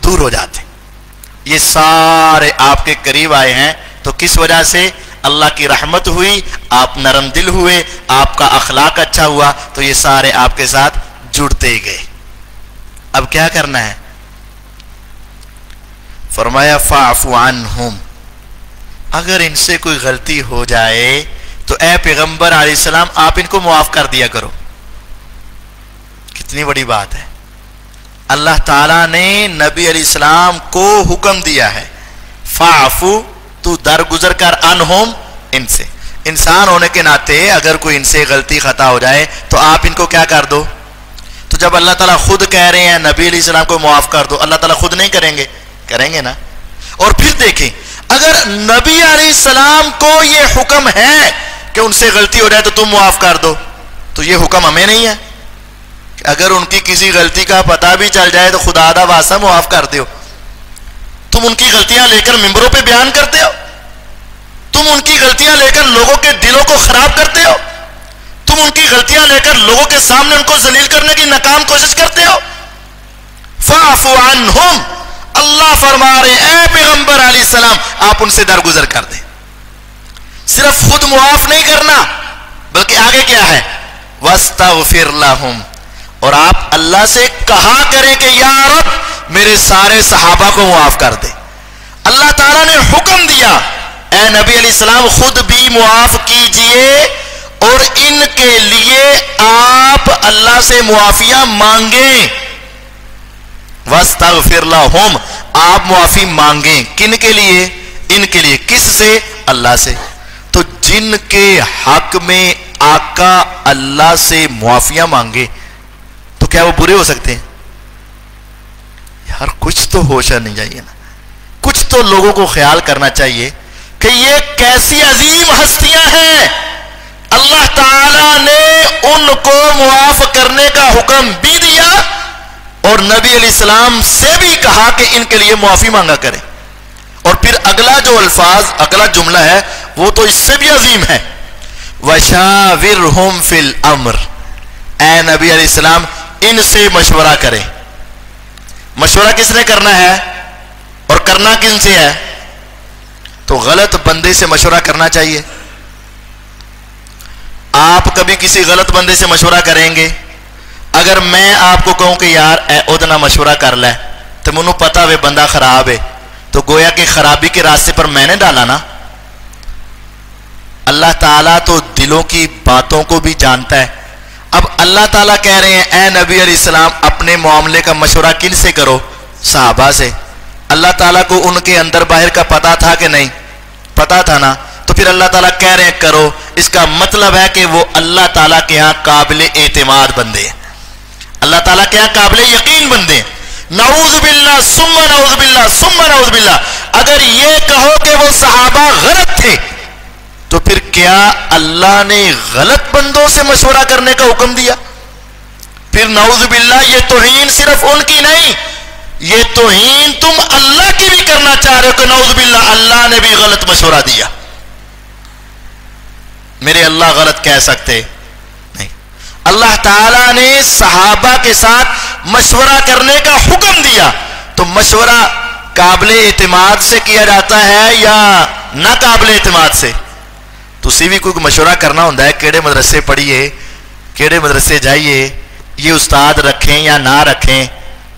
دور ہو جاتے۔ یہ سارے آپ کے قریب آئے ہیں تو کس وجہ سے؟ اللہ کی رحمت ہوئی، آپ نرم دل ہوئے، آپ کا اخلاق اچھا ہوا تو یہ سارے آپ کے ساتھ جڑتے گئے۔ اب کیا کرنا ہے؟ فرمایا فاعف عنہم، اگر ان سے کوئی غلطی ہو جائے تو اے پیغمبر علیہ السلام آپ ان کو معاف کر دیا کرو۔ کتنی بڑی بات ہے، اللہ تعالیٰ نے نبی علیہ السلام کو حکم دیا ہے فاعفو، تو درگزر کر عنہم، ان سے۔ انسان ہونے کے ناطے اگر کوئی ان سے غلطی خطا ہو جائے تو آپ ان کو کیا کر دو۔ تو جب اللہ تعالیٰ خود کہہ رہے ہیں نبی علیہ السلام کو معاف کر دو، اللہ تعالیٰ خود نہیں کریں گے؟ کریں گے نا۔ اور پھر دیکھیں، اگر نبی علیہ السلام کو یہ حکم ہے کہ ان سے غلطی ہو جائے تو تم معاف کر دو، تو یہ حکم ہمیں نہیں ہے کہ اگر ان کی کسی غلطی کا پتہ بھی چل جائے تو خدا دا واسطہ معاف کر دو؟ تم ان کی غلطیاں لے کر ممبروں پہ بیان کرتے ہو، تم ان کی غلطیاں لے کر لوگوں کے دلوں کو خراب کرتے ہو، تم ان کی غلطیاں لے کر لوگوں کے سامنے ان کو ذلیل کرنے کی ناکام کوشش کرتے ہو۔ فاعف عنہم، اللہ فرما رہے اے پیغمبر علیہ السلام آپ ان سے درگزر کر دیں۔ صرف خود معاف نہیں کرنا بلکہ آگے کیا ہے، واستغفر لہم، اور آپ اللہ سے کہا کریں کہ یا رب میرے سارے صحابہ کو معاف کر دے۔ اللہ تعالیٰ نے حکم دیا اے نبی علیہ السلام خود بھی معاف کیجئے اور ان کے لیے آپ اللہ سے معافیاں مانگیں۔ واستغفر لہم، آپ معافی مانگیں، کن کے لیے؟ ان کے لیے۔ کس سے؟ اللہ سے۔ تو جن کے حق میں آقا اللہ سے معافیاں مانگے تو کیا وہ برے ہو سکتے ہیں؟ یار کچھ تو ہوش نہیں چاہیے نا، کچھ تو لوگوں کو خیال کرنا چاہیے کہ یہ کیسی عظیم ہستیاں ہیں۔ اللہ تعالیٰ نے ان کو معاف کرنے کا حکم بھی دیا اور نبی علیہ السلام سے بھی کہا کہ ان کے لیے معافی مانگا کریں۔ اور پھر اگلا جو الفاظ، اگلا جملہ ہے وہ تو اس سے بھی عظیم ہے، وَشَاوِرْهُمْ فِي الْأَمْرِ، اے نبی علیہ السلام ان سے مشورہ کریں۔ مشورہ کس نے کرنا ہے اور کرنا کن سے ہے؟ تو غلط بندے سے مشورہ کرنا چاہیے۔ آپ کبھی کسی غلط بندے سے مشورہ کریں گے؟ اگر میں آپ کو کہوں کہ یار اے ادنا مشورہ کر لے تو منو پتا وے بندہ خراب ہے، تو گویا کہ خرابی کے راستے پر میں نے ڈالا نا۔ اللہ تعالیٰ تو دلوں کی باتوں کو بھی جانتا ہے۔ اب اللہ تعالیٰ کہہ رہے ہیں اے نبی علیہ السلام اپنے معاملے کا مشورہ کن سے کرو؟ صحابہ سے۔ اللہ تعالیٰ کو ان کے اندر باہر کا پتہ تھا کہ نہیں؟ پتہ تھا نا۔ تو پھر اللہ تعالیٰ کہہ رہے ہیں کرو، اس کا مطلب ہے کہ وہ اللہ تعالیٰ کے ہاں قابل اعتماد بندے ہیں، اللہ تعالیٰ کے ہاں قابل یقین بندے ہیں۔ نعوذ باللہ ثم نعوذ باللہ ثم نعوذ باللہ، اگر یہ کہو کہ وہ صحابہ غلط تھے تو پھر کیا اللہ نے غلط بندوں سے مشورہ کرنے کا حکم دیا؟ پھر نعوذ باللہ یہ توہین صرف ان کی نہیں، یہ توہین تم اللہ کی بھی کرنا چاہ رہے ہو کہ نعوذ باللہ اللہ نے بھی غلط مشورہ دیا۔ میرے اللہ غلط کہہ سکتے نہیں۔ اللہ تعالیٰ نے صحابہ کے ساتھ مشورہ کرنے کا حکم دیا، تو مشورہ قابل اعتماد سے کیا جاتا ہے یا نہ قابل اعتماد سے؟ تسی بھی کوئی مشورہ کرنا ہوتا ہے کیڑے مدرسے پڑھیے، کیڑے مدرسے جائیے، یہ استاد رکھیں یا نہ رکھیں،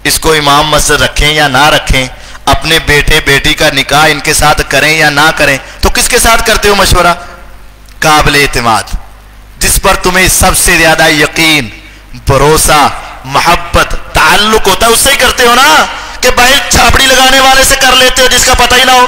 اس کو امام مسجد رکھیں یا نہ رکھیں، اپنے بیٹے بیٹی کا نکاح ان کے ساتھ کریں یا نہ کریں، تو کس کے ساتھ کرتے ہو مشورہ؟ قابل اعتماد، جس پر تمہیں سب سے زیادہ یقین، بھروسہ، محبت، تعلق ہوتا ہے، اس سے ہی کرتے ہو نا، کہ بھائی چھاپڑی لگانے والے سے کر لیتے ہو جس کا پتہ ہی نہ ہو۔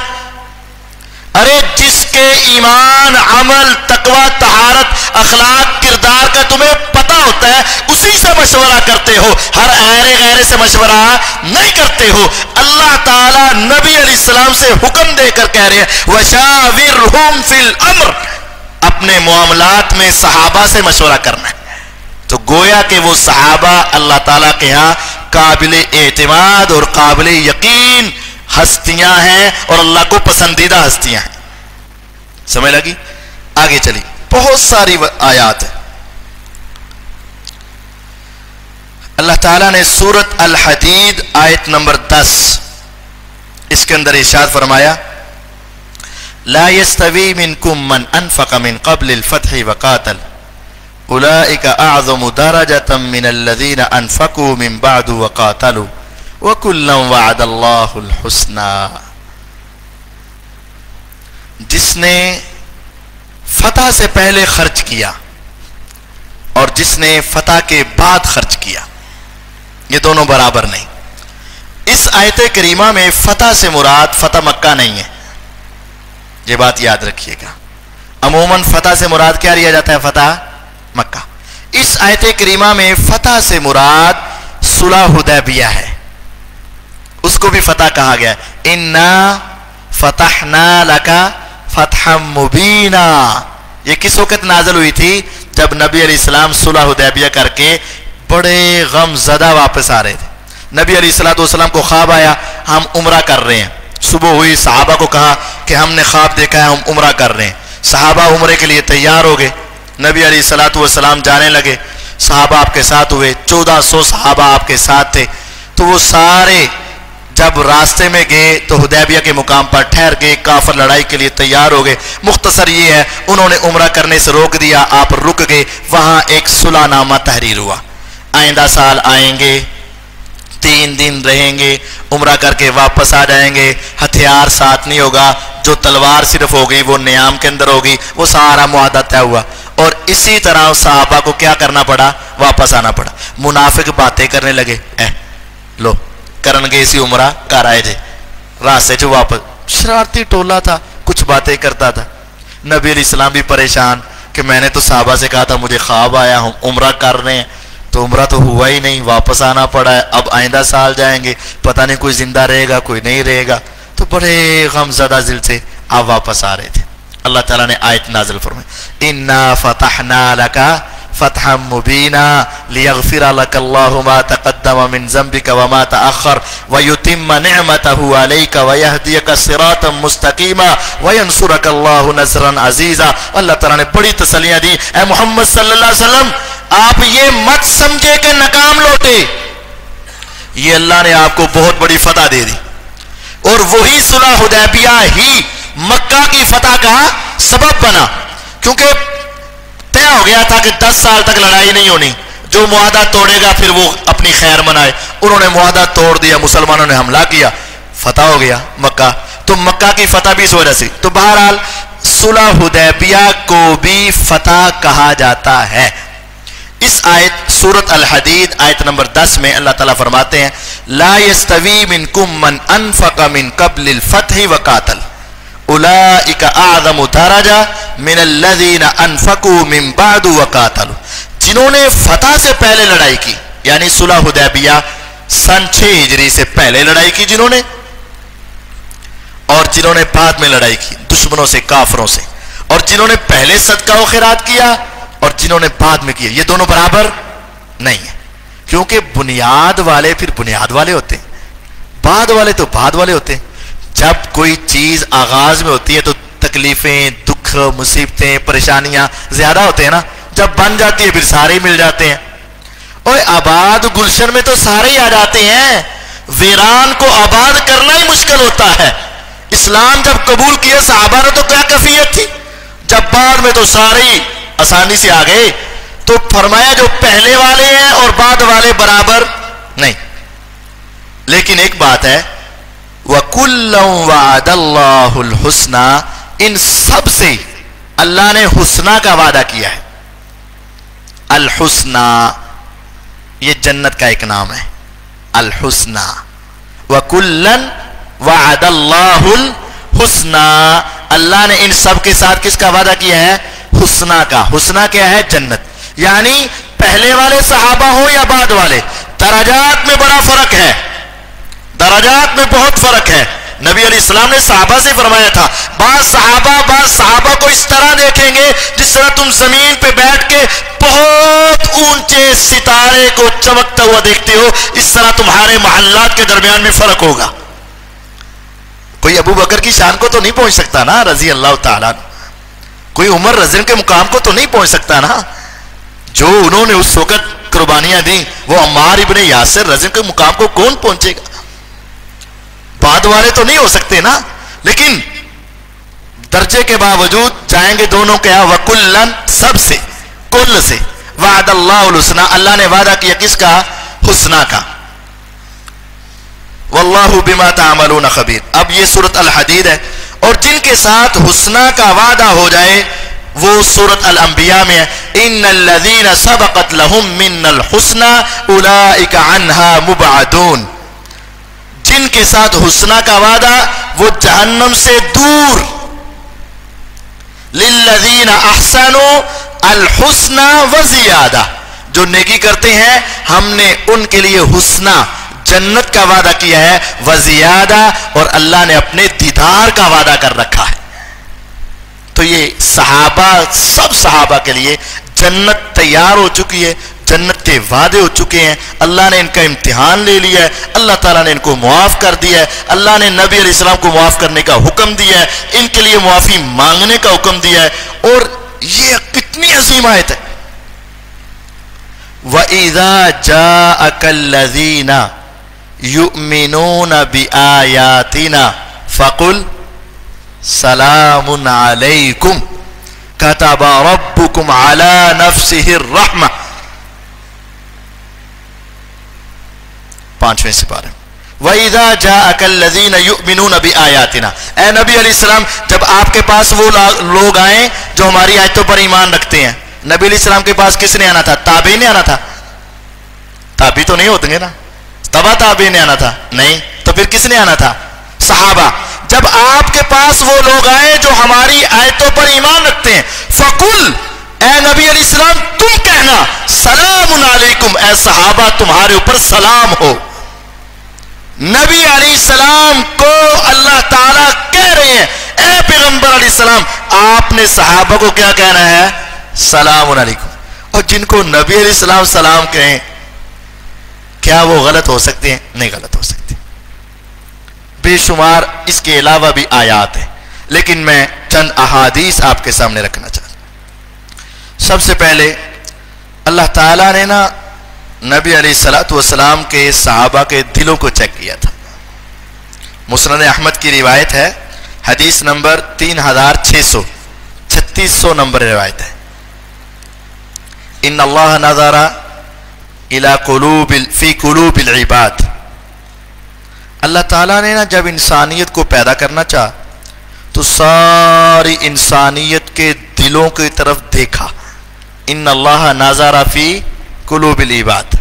ارے جس کے ایمان، عمل، تقوی، طہارت، اخلاق، کردار کا تمہیں پتہ ہوتا ہے اسی سے مشورہ کرتے ہو، ہر ایرے غیرے سے مشورہ نہیں کرتے ہو۔ اللہ تعالیٰ نبی علیہ السلام سے حکم دے کر کہہ رہے ہیں وَشَاوِرْهُمْ فِي الْأَمْرِ، اپنے معاملات میں صحابہ سے مشورہ کرنا ہے۔ تو گویا کہ وہ صحابہ اللہ تعالیٰ کے ہاں قابل اعتماد اور قابل یقین ہستیاں ہیں اور اللہ کو پسندیدہ ہستیاں ہیں۔ سمجھ لگی؟ آگے چلی، بہت ساری آیات ہیں۔ اللہ تعالیٰ نے سورۃ الحدید آیت نمبر 10 اس کے اندر ارشاد فرمایا لا يستوي منكم من انفق من قبل الفتح وقاتل اولئك اعظم درجة من الذين انفقوا من بعد وقاتلوا وَكُلًّا وَعَدَ اللَّهُ الْحُسْنَى. جس نے فتح سے پہلے خرچ کیا اور جس نے فتح کے بعد خرچ کیا، یہ دونوں برابر نہیں. اس آیت کریمہ میں فتح سے مراد فتح مکہ نہیں ہے، یہ بات یاد رکھیے گا. عموماً فتح سے مراد کیا لیا جاتا ہے؟ فتح مکہ. اس آیت کریمہ میں فتح سے مراد صلح حدیبیہ ہے، اس کو بھی فتح کہا گیا. اِنَّا فَتَحْنَا لَكَ فتحا مبینہ. یہ کس وقت نازل ہوئی تھی؟ جب نبی علیہ السلام صلح حدیبیہ کر کے بڑے غم زدہ واپس آ رہے تھے. نبی علیہ السلام کو خواب آیا ہم عمرہ کر رہے ہیں. صبح ہوئی، صحابہ کو کہا کہ ہم نے خواب دیکھا ہے، ہم عمرہ کر رہے ہیں. صحابہ عمرے کے لیے تیار ہو گئے. نبی علیہ السلام جانے لگے، صحابہ آپ کے ساتھ ہوئے. 1400 صحابہ آپ کے ساتھ تھے. تو وہ سارے جب راستے میں گئے تو حدیبیہ کے مقام پر ٹھہر گئے، کافر لڑائی کے لیے تیار ہو گئے. مختصر یہ ہے، انہوں نے عمرہ کرنے سے روک دیا، آپ رک گئے. وہاں ایک صلح نامہ تحریر ہوا، آئندہ سال آئیں گے، 3 دن رہیں گے، عمرہ کر کے واپس آ جائیں گے، ہتھیار ساتھ نہیں ہوگا، جو تلوار صرف ہو گئی وہ نیام کے اندر ہوگی. وہ سارا معاہدہ طے ہوا. اور اسی طرح صحابہ کو کیا کرنا پڑا؟ واپس آنا پڑا. منافق باتیں کرنے لگے، لو کرن گے اسی عمرہ کر آئے جے، راستے جو واپس. شرارتی ٹولہ تھا، کچھ باتیں کرتا تھا. نبی علیہ السلام بھی پریشان کہ میں نے تو صحابہ سے کہا تھا مجھے خواب آیا ہوں عمرہ کر رہے ہیں، تو عمرہ تو ہوا ہی نہیں، واپس آنا پڑا ہے. اب آئندہ سال جائیں گے، پتہ نہیں کوئی زندہ رہے گا کوئی نہیں رہے گا. تو بڑے غم زدہ دل سے آپ واپس آ رہے تھے. اللہ تعالیٰ نے آیت نازل فرمائی، اِنَّا فَتَحْنَا لَكَ فتحا مبینا لیغفر لك اللہ ما تقدم من ذنبك وما تأخر ویتم نعمته علیک ویہدیک صراطا مستقیما وینصرک اللہ نصرا عزیزا. اللہ تعالیٰ نے بڑی تسلیاں دی. اے محمد صلی اللہ علیہ وسلم آپ یہ مت سمجھے کہ ناکام لوٹے، یہ اللہ نے آپ کو بہت بڑی فتح دے دی. اور وہی صلح حدیبیہ ہی مکہ کی فتح کا سبب بنا، کیونکہ طے ہو گیا تھا کہ 10 سال تک لڑائی نہیں ہونی، جو معاہدہ توڑے گا پھر وہ اپنی خیر منائے. انہوں نے معاہدہ توڑ دیا، مسلمانوں نے حملہ کیا، فتح ہو گیا مکہ. تو مکہ کی فتح بھی اس وجہ سے. تو بہرحال صلح حدیبیہ کو بھی فتح کہا جاتا ہے. اس آیت سورۃ الحدید آیت نمبر 10 میں اللہ تعالیٰ فرماتے ہیں لا یستوی منکم من انفق من قبل الفتح وقاتل اولئک اعظم درجہ من الذین انفقوا من بعد وقاتلوا. جنہوں نے فتح سے پہلے لڑائی کی، یعنی صلح حدیبیہ سن 6 ہجری سے پہلے لڑائی کی جنہوں نے، اور جنہوں نے بعد میں لڑائی کی دشمنوں سے، کافروں سے، اور جنہوں نے پہلے صدقہ و خیرات کیا اور جنہوں نے بعد میں کیا، یہ دونوں برابر نہیں ہیں. کیونکہ بنیاد والے پھر بنیاد والے ہوتے ہیں، بعد والے تو بعد والے ہوتے ہیں. جب کوئی چیز آغاز میں ہوتی ہے تو تکلیفیں، دکھ، مصیبتیں، پریشانیاں زیادہ ہوتے ہیں نا. جب بن جاتی ہے پھر سارے ہی مل جاتے ہیں. اور آباد گلشن میں تو سارے ہی آ جاتے ہیں، ویران کو آباد کرنا ہی مشکل ہوتا ہے. اسلام جب قبول کیا صحابہ نے تو کیا کیفیت تھی، جب بعد میں تو سارے ہی آسانی سے آ گئے. تو فرمایا جو پہلے والے ہیں اور بعد والے برابر نہیں. لیکن ایک بات ہے وَكُلًّا وَعَدَ اللَّهُ الْحُسْنَى، ان سب سے اللہ نے حسنہ کا وعدہ کیا ہے. الحسنہ یہ جنت کا ایک نام ہے، الحسنہ. وَكُلًّا وَعَدَ اللَّهُ الْحُسْنَى، اللہ نے ان سب کے ساتھ کس کا وعدہ کیا ہے؟ حسنہ کا. حسنہ کیا ہے؟ جنت. یعنی پہلے والے صحابہ ہوں یا بعد والے، درجات میں بڑا فرق ہے، درجات میں بہت فرق ہے. نبی علیہ السلام نے صحابہ سے فرمایا تھا بعض صحابہ کو اس طرح دیکھیں گے جس طرح تم زمین پہ بیٹھ کے بہت اونچے ستارے کو چمکتا ہوا دیکھتے ہو، اس طرح تمہارے محلات کے درمیان میں فرق ہوگا. کوئی ابو بکر کی شان کو تو نہیں پہنچ سکتا نا رضی اللہ تعالیٰ، کوئی عمر رضی کے مقام کو تو نہیں پہنچ سکتا نا. جو انہوں نے اس وقت قربانیاں دیں وہ عمار ابن یاسر رضی کے مقام کو کون پہنچے گا؟ بعد والے تو نہیں ہو سکتے نا. لیکن درجے کے باوجود جائیں گے دونوں کے یہاں. وَكُلًّا سب سے، کل سے، وعد اللہ الحسنہ اللہ نے وعدہ کیا کس کا؟ حسنہ کا. واللہ بما تعملون خبیر. اب یہ سورۃ الحدید ہے، اور جن کے ساتھ حسنہ کا وعدہ ہو جائے وہ سورۃ الانبیاء میں ہے. ان الذین سبقت لهم منا الحسنى اولئک عنها مبعدون. جن کے ساتھ حسنہ کا وعدہ وہ جہنم سے دور. للذین احسنوا الحسنى وزیادہ. جو نیکی کرتے ہیں ہم نے ان کے لیے حسنہ جنت کا وعدہ کیا ہے، وزیادہ، اور اللہ نے اپنے دیدار کا وعدہ کر رکھا ہے. تو یہ صحابہ، سب صحابہ کے لیے جنت تیار ہو چکی ہے، جنت کے وعدے ہو چکے ہیں. اللہ نے ان کا امتحان لے لیا ہے، اللہ تعالیٰ نے ان کو معاف کر دیا ہے، اللہ نے نبی علیہ السلام کو معاف کرنے کا حکم دیا ہے، ان کے لیے معافی مانگنے کا حکم دیا ہے. اور یہ کتنی عظیم آیت ہے. وَإِذَا جَاءَكَ الَّذِينَ يُؤْمِنُونَ بِآيَاتِنَا فَقُلْ سَلَامٌ عَلَيْكُمْ كَتَبَ رَبُّكُمْ عَلَى نَفْسِهِ الرَّحْمَةِ. 5ویں سپارہ. وَإِذَا جَاءَكَ الَّذِينَ يُؤْمِنُونَ بِآيَاتِنَا. اے نبی علیہ السلام، جب آپ کے پاس وہ لوگ آئیں جو ہماری آیتوں پر ایمان رکھتے ہیں. نبی علیہ السلام کے پاس کس نے آنا تھا؟ تابعین نے آنا تھا. تابعی تو نہیں ہوتے گے نا، تبا تابعین نے آنا تھا؟ نہیں. تو پھر کس نے آنا تھا؟ صحابہ. جب آپ کے پاس وہ لوگ آئے جو ہماری آیتوں پر ایمان رکھتے ہیں، فقل، اے نبی علیہ السلام تم کہنا، سلام علیکم، اے صحابہ تمہارے اوپر سلام ہو. نبی علیہ السلام کو اللہ تعالیٰ کہہ رہے ہیں اے پیغمبر علیہ السلام آپ نے صحابہ کو کیا کہنا ہے؟ سلام علیکم. اور جن کو نبی علیہ السلام سلام کہیں، کیا وہ غلط ہو سکتے ہیں؟ نہیں غلط ہو سکتے. بے شمار اس کے علاوہ بھی آیات ہیں، لیکن میں چند احادیث آپ کے سامنے رکھنا چاہتا ہوں. سب سے پہلے اللہ تعالیٰ نے نا نبی علیہ الصلوۃ والسلام کے صحابہ کے دلوں کو چیک کیا تھا. مسند احمد کی روایت ہے، حدیث نمبر 3600، 3600 نمبر روایت ہے. ان اللہ نظر فی قلوب العباد. اللہ تعالیٰ نے نا جب انسانیت کو پیدا کرنا چاہا تو ساری انسانیت کے دلوں کی طرف دیکھا. ان اللہ نظر فی قلوب العباد.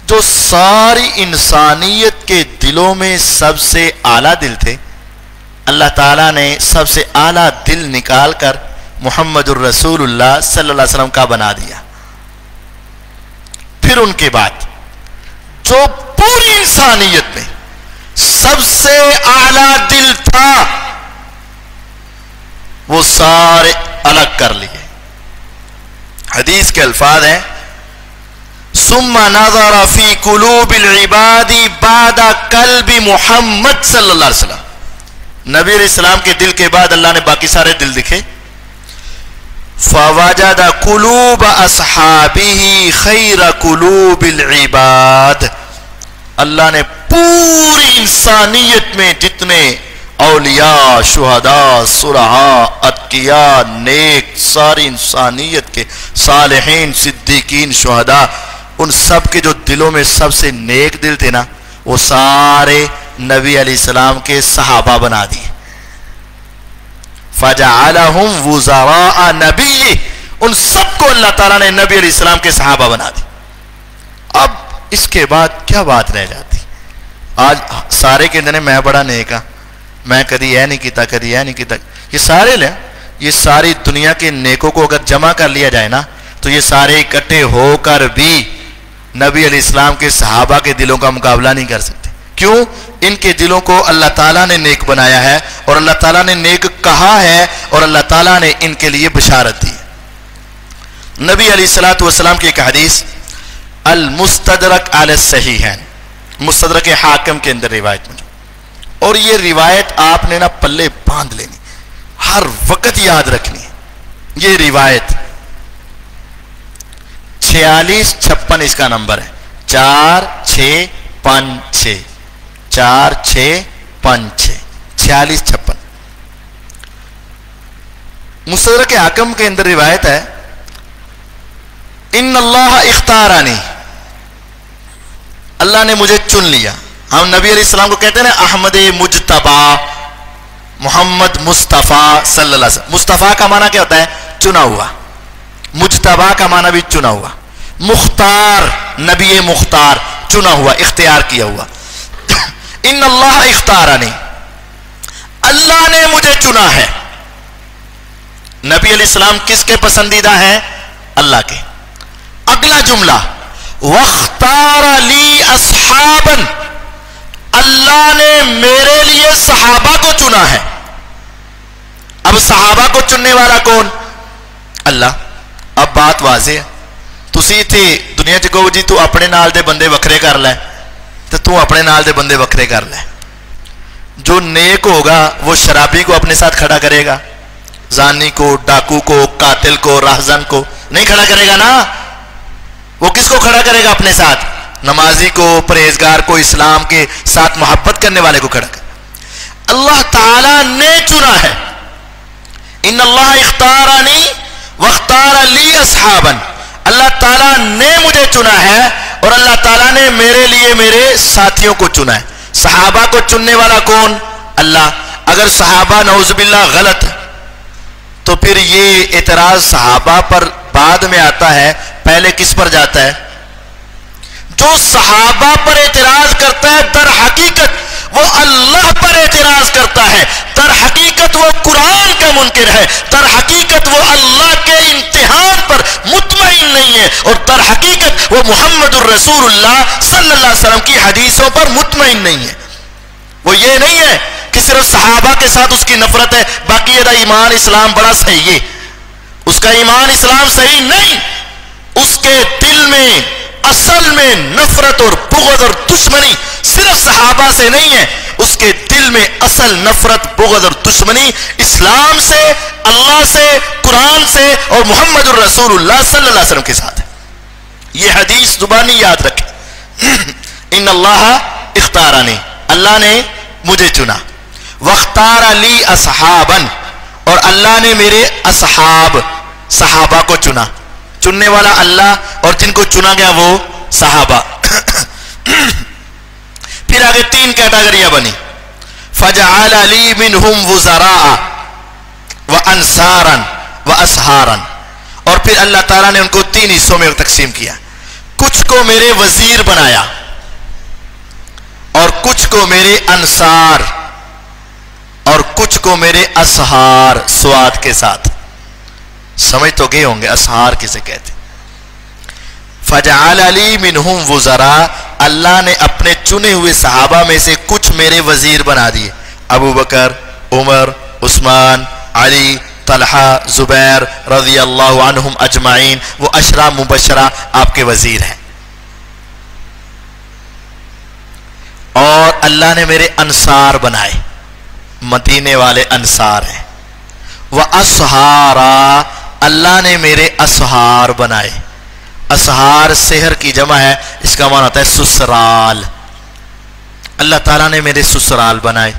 جو ساری انسانیت کے دلوں میں سب سے اعلیٰ دل تھے، اللہ تعالیٰ نے سب سے اعلیٰ دل نکال کر محمد الرسول اللہ صلی اللہ علیہ وسلم کا بنا دیا. پھر ان کے بعد جو پوری انسانیت میں سب سے اعلیٰ دل تھا وہ سارے الگ کر لیے. حدیث کے الفاظ ہیں ثم نظر فی قلوب العباد بعد قلب محمد صلی اللہ علیہ وسلم. نبی علیہ السلام کے دل کے بعد اللہ نے باقی سارے دل دکھے. فوجد قلوب اصحابہ خیر قلوب العباد. اللہ نے پوری انسانیت میں جتنے اولیاء، شہداء، صلحاء، اتقیاء، نیک، ساری انسانیت کے صالحین، صدیقین، شہداء، ان سب کے جو دلوں میں سب سے نیک دل تھے نا، وہ سارے نبی علیہ السلام کے صحابہ بنا دیے. فَجَعَلَهُمْ وُزَرَاءَ نَبِيِّهِ. ان سب کو اللہ تعالیٰ نے نبی علیہ السلام کے صحابہ بنا دی. اب اس کے بعد کیا بات رہ جاتی؟ آج سارے کے دن میں بڑا نیک ہاں، میں کدی یہ نہیں کیتا، کدی یہ نہیں کیتا. یہ سارے لیں، یہ ساری دنیا کے نیکوں کو اگر جمع کر لیا جائے نا تو یہ سارے اکٹھے ہو کر بھی نبی علیہ السلام کے صحابہ کے دلوں کا مقابلہ نہیں کر سکتے. کیوں؟ ان کے دلوں کو اللہ تعالیٰ نے نیک بنایا ہے، اور اللہ تعالیٰ نے نیک کہا ہے، اور اللہ تعالیٰ نے ان کے لیے بشارت دی. نبی علیہ الصلوۃ والسلام کی ایک حدیث المستدرک علی الصحیحین، مستدرک حاکم کے اندر روایت میں، اور یہ روایت آپ نے نا پلے باندھ لینی، ہر وقت یاد رکھنی ہے. یہ روایت 4656 اس کا نمبر ہے، 4656 4656 4656. مستدرک حاکم کے اندر روایت ہے ان اللہ اختارانی، اللہ نے مجھے چن لیا. ہم نبی علیہ السلام کو کہتے ہیں نا احمد مجتبی، محمد مصطفیٰ صلی اللہ علیہ وسلم. مصطفیٰ کا معنی کیا ہوتا ہے؟ چنا ہوا. مجتبی کا معنی بھی چنا ہوا. مختار، نبی مختار، چنا ہوا، اختیار کیا ہوا. ان اللہ اختارنی، اللہ نے مجھے چنا ہے. نبی علیہ السلام کس کے پسندیدہ ہیں؟ اللہ کے. اگلا جملہ واختار لی اصحابا، اللہ نے میرے لیے صحابہ کو چنا ہے. اب صحابہ کو چننے والا کون؟ اللہ. اب بات واضح ہے. تسی تھے دنیا چ کہو جی تو اپنے نال دے بندے وکھرے کر لے، تو اپنے نال دے بندے وکھرے کر لے. جو نیک ہوگا وہ شرابی کو اپنے ساتھ کھڑا کرے گا، زانی کو، ڈاکو کو، قاتل کو، راہزن کو نہیں کھڑا کرے گا نا. وہ کس کو کھڑا کرے گا اپنے ساتھ؟ نمازی کو، پرہیزگار کو، اسلام کے ساتھ محبت کرنے والے کو کھڑا کرے. اللہ تعالیٰ نے چنا ہے. ان اللہ اختارنی واختار لی اصحابا، اللہ تعالیٰ نے مجھے چنا ہے اور اللہ تعالیٰ نے میرے لیے میرے ساتھیوں کو چنا ہے. صحابہ کو چننے والا کون؟ اللہ. اگر صحابہ نعوذ باللہ غلط ہے تو پھر یہ اعتراض صحابہ پر بعد میں آتا ہے، پہلے کس پر جاتا ہے؟ جو صحابہ پر اعتراض کرتا ہے در حقیقت وہ اللہ پر اعتراض کرتا ہے. در حقیقت وہ قرآن کا منکر ہے. در حقیقت وہ اللہ کے امتحان پر مطمئن نہیں ہے اور در حقیقت وہ محمد الرسول اللہ صلی اللہ علیہ وسلم کی حدیثوں پر مطمئن نہیں ہے. وہ یہ نہیں ہے کہ صرف صحابہ کے ساتھ اس کی نفرت ہے، باقی یہ ایمان اسلام بڑا صحیح ہے. اس کا ایمان اسلام صحیح نہیں. اس کے دل میں اصل میں نفرت اور بغض اور دشمنی صرف صحابہ سے نہیں ہے. اس کے دل میں اصل نفرت، بغض اور دشمنی اسلام سے، اللہ سے، قرآن سے اور محمد الرسول اللہ صلی اللہ علیہ وسلم کے ساتھ ہے. یہ حدیث زبانی یاد رکھیں. ان اللہ اختارنی، اللہ نے مجھے چنا. واختار لی اصحابا، اور اللہ نے میرے اصحاب، صحابہ کو چنا. چننے والا اللہ اور جن کو چنا گیا وہ صحابہ. پھر آگے تین کیٹاگریاں بنی. فجعل لی منہم وزراء وانصارا واصحارا، اور پھر اللہ تعالیٰ نے ان کو تین حصوں میں تقسیم کیا. کچھ کو میرے وزیر بنایا اور کچھ کو میرے انصار اور کچھ کو میرے اصحار، سواد کے ساتھ. سمجھ تو گئے ہوں گے اصحار کسے کہتے. فجعل لی منہم وزراء، اللہ نے اپنے چنے ہوئے صحابہ میں سے کچھ میرے وزیر بنا دیے. ابو بکر، عمر، عثمان، علی، طلحہ، زبیر رضی اللہ عنہم اجمعین، وہ عشرہ مبشرہ آپ کے وزیر ہیں. اور اللہ نے میرے انصار بنائے، مدینے والے انصار ہیں. وَأَصْحَارًا، اللہ نے میرے اصحار بنائے. اصحار سحر کی جمع ہے، اس کا معنی ہوتا ہے سسرال. اللہ تعالیٰ نے میرے سسرال بنائے.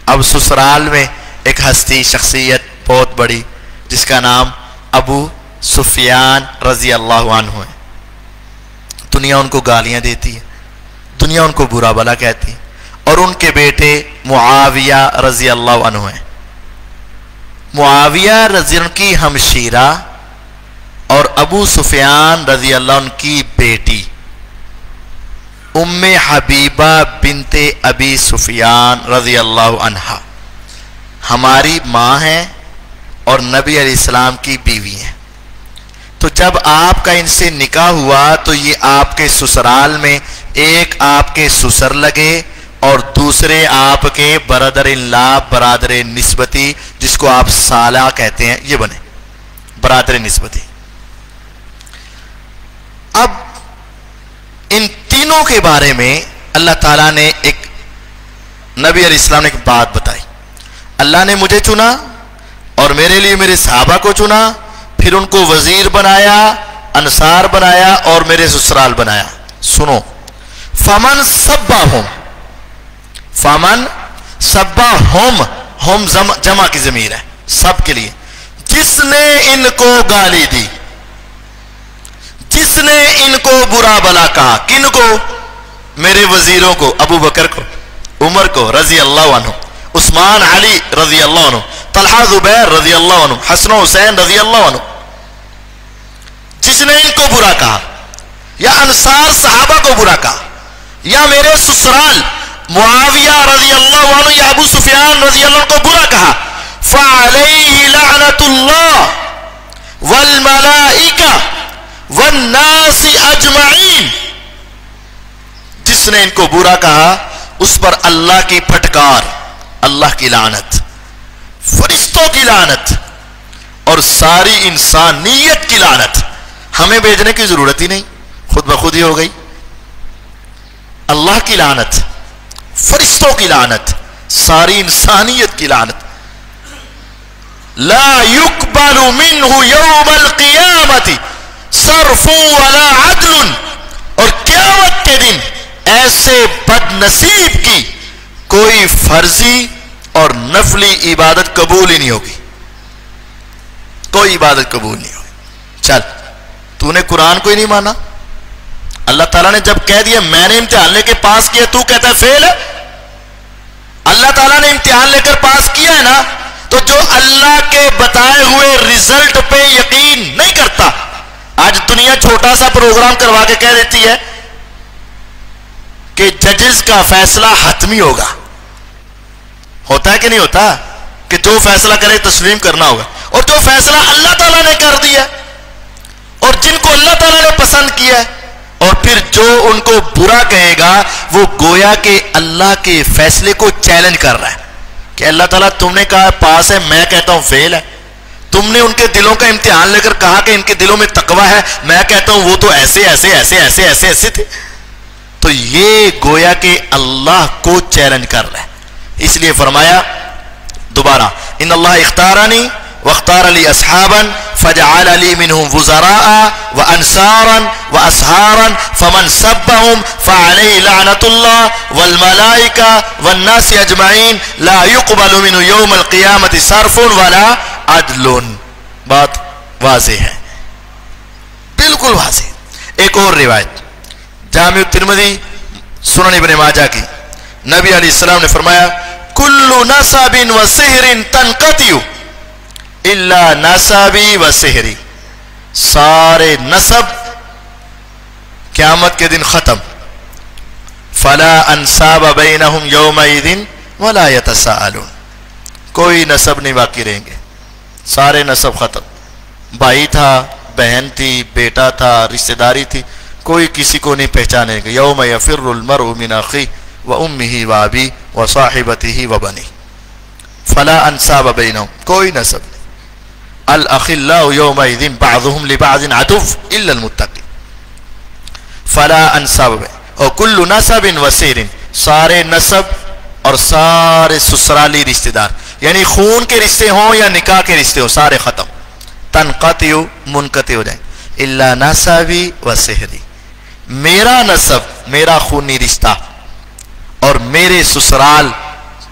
اب سسرال میں ایک ہستی، شخصیت بہت بڑی جس کا نام ابو سفیان رضی اللہ عنہ ہے. دنیا ان کو گالیاں دیتی ہے، دنیا ان کو برا بھلا کہتی ہے. اور ان کے بیٹے معاویہ رضی اللہ عنہ ہیں. معاویہ رضی اللہ عنہ کی ہمشیرہ اور ابو سفیان رضی اللہ عنہ کی بیٹی ام حبیبہ بنت ابی سفیان رضی اللہ عنہ ہماری ماں ہیں اور نبی علیہ السلام کی بیوی ہیں. تو جب آپ کا ان سے نکاح ہوا تو یہ آپ کے سسرال میں ایک آپ کے سسر لگے اور دوسرے آپ کے برادر اللہ، برادر نسبتی، جس کو آپ سالہ کہتے ہیں، یہ بنے برادر نسبتی. اب ان تینوں کے بارے میں اللہ تعالیٰ نے ایک نبی علیہ السلام نے ایک بات بتائی. اللہ نے مجھے چنا اور میرے لیے میرے صحابہ کو چنا، پھر ان کو وزیر بنایا، انصار بنایا اور میرے سسرال بنایا. سنو، فمن سبہم، فمن سبہم، ہم جمع کی ضمیر ہے سب کے لیے. جس نے ان کو گالی دی، جس نے ان کو برا بلا کہا. کن کو؟ میرے وزیروں کو، ابو بکر کو، عمر کو رضی اللہ عنہ، عثمان علی رضی اللہ عنہ، طلحہ زبیر رضی اللہ عنہ، حسن و حسین رضی اللہ عنہ. جس نے ان کو برا کہا، یا انصار صحابہ کو برا کہا، یا میرے سسرال معاویہ رضی اللہ عنہ یا ابو سفیان رضی اللہ عنہ کو برا کہا، فعلیہ لعنت اللہ والملائکہ والناس اجمعین. جس نے ان کو برا کہا اس پر اللہ کی پھٹکار، اللہ کی لعنت، فرشتوں کی لعنت اور ساری انسانیت کی لعنت. ہمیں بھیجنے کی ضرورت ہی نہیں، خود بخود ہی ہو گئی. اللہ کی لعنت، فرشتوں کی لعنت، ساری انسانیت کی لعنت. لا يقبل منه يوم القیامت صرف ولا عدل. اور قیامت کے دن ایسے بد نصیب کی کوئی فرضی اور نفلی عبادت قبول ہی نہیں ہوگی، کوئی عبادت قبول نہیں ہوگی. چل تو نے قرآن کو ہی نہیں مانا. اللہ تعالیٰ نے جب کہہ دیا میں نے امتحان لے کے پاس کیا، تو کہتا ہے فیل ہے. اللہ تعالیٰ نے امتحان لے کر پاس کیا ہے نا، تو جو اللہ کے بتائے ہوئے رزلٹ پہ یقین نہیں کرتا. آج دنیا چھوٹا سا پروگرام کروا کے کہہ دیتی ہے کہ ججز کا فیصلہ حتمی ہوگا. ہوتا ہے کہ نہیں ہوتا کہ جو فیصلہ کرے تسلیم کرنا ہوگا. اور جو فیصلہ اللہ تعالیٰ نے کر دیا اور جن کو اللہ تعالیٰ نے پسند کیا ہے، اور پھر جو ان کو برا کہے گا وہ گویا کہ اللہ کے فیصلے کو چیلنج کر رہا ہے کہ اللہ تعالیٰ تم نے کہا پاس ہے، میں کہتا ہوں فیل ہے. تم نے ان کے دلوں کا امتحان لے کر کہا کہ ان کے دلوں میں تقویٰ ہے، میں کہتا ہوں وہ تو ایسے ایسے ایسے ایسے ایسے ایسے تھے. تو یہ گویا کہ اللہ کو چیلنج کر رہا ہے. اس لیے فرمایا دوبارہ ان اللہ اختارنی واختار لی اصحابا فجعل لی منهم وزراء وانصارا واصهارا فمن سبهم فعليه لعنة الله والملائكة والناس اجمعین لا يقبل منه يوم القیامة صرف ولا عدل. بات واضح ہے، بالکل واضح. ایک اور روایت جامع الترمذی سنن ابن ماجہ کی، نبی علیہ السلام نے فرمایا کل نسب و سحر تنقطع الا نسبی و سحری. سارے نسب قیامت کے دن ختم. فلا انساب بینہم یومئذ ولا یتساءلون. کوئی نسب نہیں باقی رہیں گے، سارے نسب ختم. بھائی تھا، بہن تھی، بیٹا تھا، رشتہ داری تھی، کوئی کسی کو نہیں پہچانے گا. یوم یفر المرء من اخیہ وامہ وابیہ وصاحبتہ وبنیہ فلا انساب بینہم. کوئی نسب نہیں. الاخلاء یومئذ بعضهم لبعض عدو الا المتقین فلا انساب. اور کل نسب و سحر، سارے نسب اور سارے سسرالی رشتہ دار، یعنی خون کے رشتے ہوں یا نکاح کے رشتے ہوں، سارے ختم. تنقطع منقطع ہو جائیں. الا نسبی و سحری، میرا نسب، میرا خونی رشتہ اور میرے سسرال